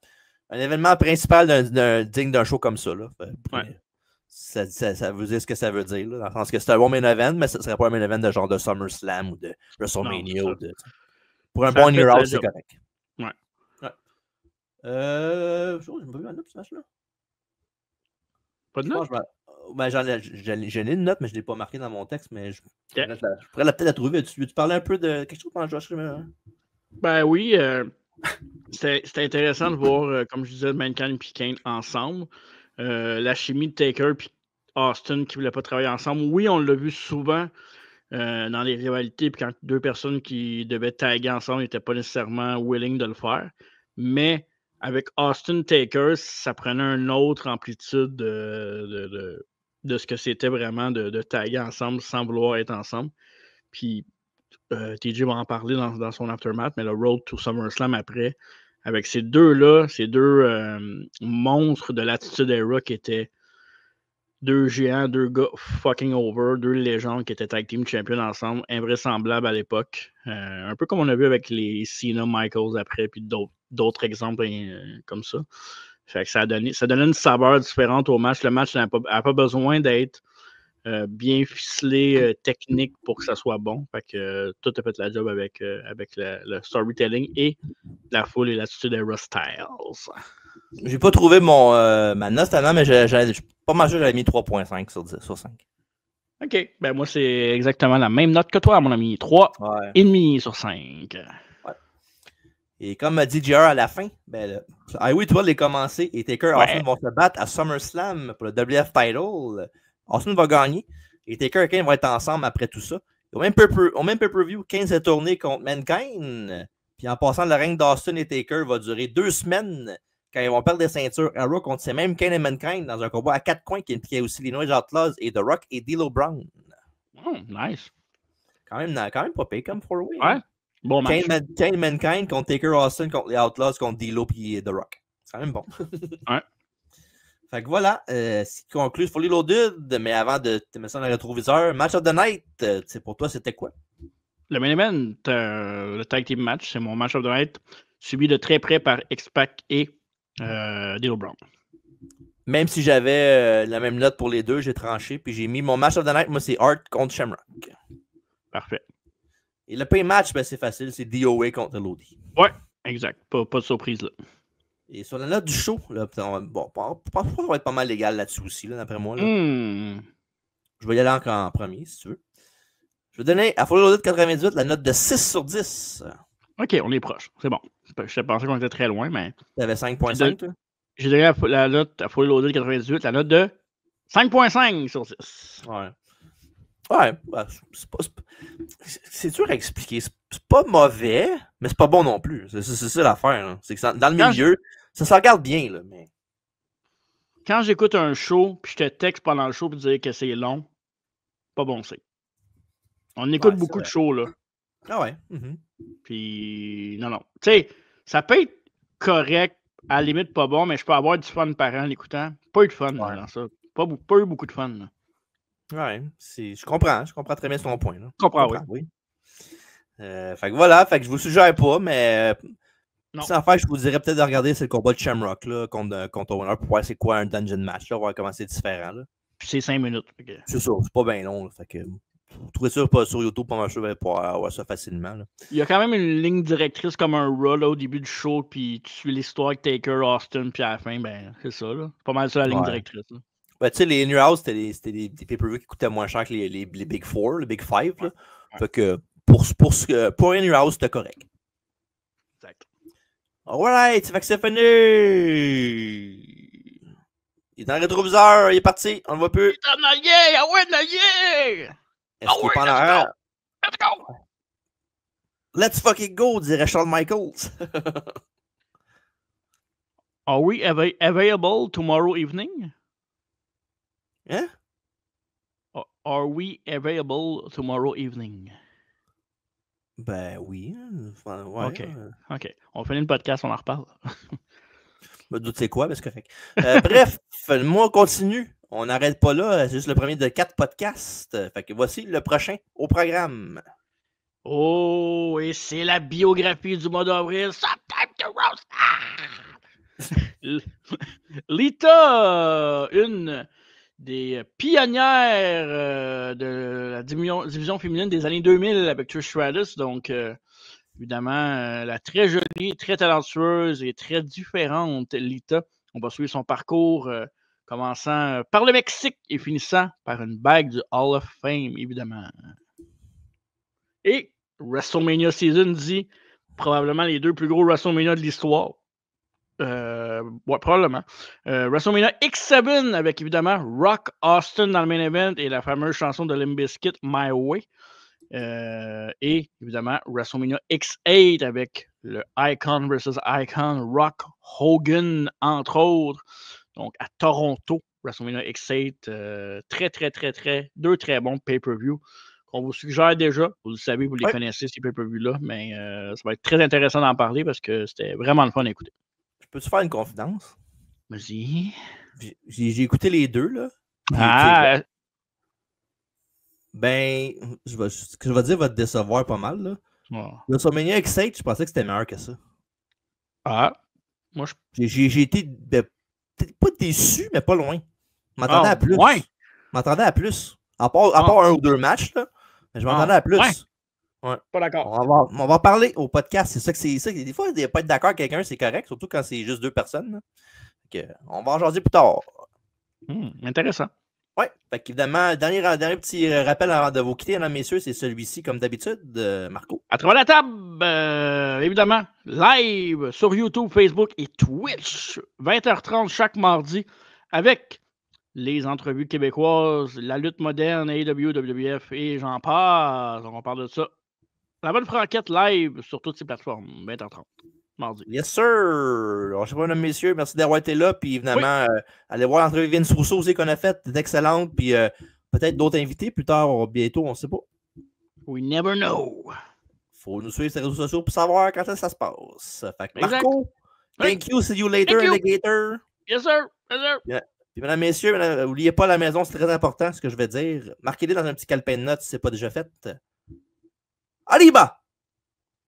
Un événement principal digne d'un show comme ça. Là. Ouais. Ça veut dire ce que ça veut dire. Là, dans le sens que c'est un bon main event, mais ce ne serait pas un main event de genre de SummerSlam ou de WrestleMania. Pour un bon near-out, c'est correct. Ouais. Je n'ai pas vu un note ce match-là. Pas de note? J'ai une note, mais je ne l'ai pas marquée dans mon texte, mais je pourrais peut-être la trouver. Tu parlais un peu de quelque chose pendant Josh? Ben oui, c'était intéressant de voir, comme je disais, Mankind et Kane ensemble. La chimie de Taker et Austin qui ne voulaient pas travailler ensemble. Oui, on l'a vu souvent dans les rivalités, puis quand 2 personnes qui devaient taguer ensemble n'étaient pas nécessairement willing de le faire. Mais avec Austin Taker, ça prenait une autre amplitude de ce que c'était vraiment de taguer ensemble sans vouloir être ensemble. Puis TJ va en parler dans son aftermath, mais le Road to SummerSlam après, avec ces deux-là, ces 2 monstres de l'attitude Era qui étaient 2 géants, 2 gars fucking over, 2 légendes qui étaient tag team champions ensemble, invraisemblables à l'époque. Un peu comme on a vu avec les Cena, Michaels après, puis d'autres exemples comme ça. Fait que ça donnait une saveur différente au match. Le match n'a pas besoin d'être bien ficelé, technique pour que ça soit bon. Fait que tout a fait la job avec le storytelling et la foule et l'attitude de Russ Styles. J'ai pas trouvé ma note tellement, mais je pas mal sûr que j'avais mis 3.5 sur 5. OK. Ben moi, c'est exactement la même note que toi, mon ami. 3,5 sur 5. Ouais. Et comme m'a dit JR à la fin, ben, Highway 12 est commencé et Taker et Austin vont se battre à SummerSlam pour le WF title. Austin va gagner et Taker et Kane vont être ensemble après tout ça. Au même pay-per-view, Kane s'est tourné contre Mankind. Puis en passant, le règne d'Austin et Taker va durer 2 semaines quand ils vont perdre des ceintures. Arrow contre ces mêmes Kane et Mankind dans un combat à 4 coins qui impliquait aussi les Noise Outlaws et The Rock et D'Lo Brown. Oh, nice. Quand même pas payé comme 4-way. Ouais. Bon match. Kane et Mankind contre Taker Austin contre les Outlaws contre D'Lo et The Rock. C'est quand même bon. Ouais. Fait que voilà, ce qui conclut Fully Loaded, mais avant de te mettre ça dans le rétroviseur, Match of the Night, pour toi, c'était quoi? Le main event, le tag team match, c'est mon Match of the Night, suivi de très près par X-Pac et D'Lo Brown. Même si j'avais la même note pour les deux, j'ai tranché, puis j'ai mis mon Match of the Night, moi c'est Hart contre Shamrock. Parfait. Et le pay match, ben, c'est facile, c'est DOA contre Lodi. Ouais, Exact. Pas de surprise là. Et sur la note du show, là, je pense qu'on va être pas mal légal là-dessus aussi, là, d'après moi. Là. Je vais y aller en premier, si tu veux. Je vais donner à Fully Loaded 98 la note de 6 sur 10. OK, on est proche. C'est bon. Je pensais qu'on était très loin, mais... T'avais 5.5, toi? J'ai donné la note à Fully Loaded 98, la note de 5.5 sur 10. Ouais. Ouais, ben, c'est dur à expliquer. C'est pas mauvais, mais c'est pas bon non plus. C'est ça l'affaire. Hein. C'est que dans le milieu, ça se regarde bien, là, mais... Quand j'écoute un show, puis je te texte pendant le show pour dire que c'est long, pas bon c'est. On écoute beaucoup de shows, là. Ah ouais. Puis, non. Tu sais, ça peut être correct, à la limite pas bon, mais je peux avoir du fun par an en l'écoutant. Pas eu de fun dans ça. Pas eu beaucoup de fun. Là. Ouais, je comprends très bien son point. Là. Je comprends, oui. Fait que voilà, fait que je vous suggère pas, mais sans faire, je vous dirais peut-être de regarder c'est le combat de Shamrock là, contre Owner pour voir c'est quoi un dungeon match, là, voir comment c'est différent. Là. Puis c'est 5 minutes. Okay. C'est ça, c'est pas bien long. Là, fait que vous trouvez ça pas sur YouTube, pas mal sûr, vous allez pouvoir avoir ça facilement. Là. Il y a quand même une ligne directrice comme un Raw là, au début du show, puis tu suis l'histoire avec Taker, Austin, puis à la fin, ben c'est ça. Là. C'est pas mal ça la ligne directrice. Là. Ben, tu sais, les New House, c'était des pay-per-view qui coûtaient moins cher que les Big Four, les Big Five. Là. Fait que pour un New House, c'était correct. Exact. Alright, fait que c'est fini! Il est dans le rétroviseur, il est parti, on le voit plus. Il est en arrière! Ah ouais, en arrière! Est-ce qu'il est pas en arrière? Let's go! Let's fucking go, dirait Shawn Michaels. Are we available tomorrow evening? Hein? Are we available tomorrow evening? Ben oui. Ouais, OK. On finit le podcast, on en reparle. Je me doute c'est quoi, mais c'est correct. Bref, le mois continue. On n'arrête pas là. C'est juste le premier de 4 podcasts. Fait que voici le prochain au programme. Oh, et c'est la biographie du mois d'avril. Sometime to roast. Lita, une des pionnières de la division féminine des années 2000 avec Trish Stratus. Donc, évidemment, la très jolie, très talentueuse et très différente Lita. On va suivre son parcours commençant par le Mexique et finissant par une bague du Hall of Fame, évidemment. Et WrestleMania Season dit probablement les 2 plus gros WrestleMania de l'histoire. Ouais, probablement. WrestleMania X7 avec évidemment Rock Austin dans le main event et la fameuse chanson de Limp Bizkit, My Way. Et évidemment WrestleMania X8 avec le Icon vs Icon, Rock Hogan, entre autres. Donc à Toronto, WrestleMania X8, très 2 très bons pay-per-view qu'on vous suggère déjà. Vous le savez, vous les connaissez, ces pay-per-views-là, mais ça va être très intéressant d'en parler parce que c'était vraiment le fun à écouter. Peux-tu faire une confidence? Vas-y. J'ai écouté les 2, là. Ben, ce que je vais dire va te décevoir pas mal, là. WrestleMania X8, je pensais que c'était meilleur que ça. Moi, j'ai été pas déçu, mais pas loin. Je m'attendais à plus. Ouais. Je m'attendais à plus. À part 1 ou 2 matchs, là. Mais je m'attendais à plus. Ouais. Pas d'accord. On va parler au podcast. C'est ça que c'est ça. Des fois, pas être d'accord avec quelqu'un, c'est correct, surtout quand c'est juste 2 personnes. On va en jaser plus tard. Intéressant. Oui, évidemment, dernier petit rappel avant de vous quitter, mesdames, messieurs, c'est celui-ci, comme d'habitude, Marco. À travers la table, évidemment, live sur YouTube, Facebook et Twitch, 20h30 chaque mardi, avec les entrevues québécoises, la lutte moderne, AEW, WWF et j'en passe. On parle de ça. La bonne franquette live sur toutes ces plateformes, 20h30. Mardi. Yes, sir! Alors, je sais pas, mesdames, messieurs, merci d'avoir été là. Puis évidemment, allez voir l'entrevue Vince Rousseau aussi qu'on a faite. C'est excellente. Puis peut-être d'autres invités plus tard, bientôt, on ne sait pas. We never know. Faut nous suivre sur les réseaux sociaux pour savoir quand ça se passe. Fait que Marco, thank you. See you later, alligator. Yes, sir. Yes, sir. Yeah. Puis mesdames, messieurs, n'oubliez pas la maison, c'est très important ce que je vais dire. Marquez-les dans un petit calepin de notes si ce n'est pas déjà fait. Arriba!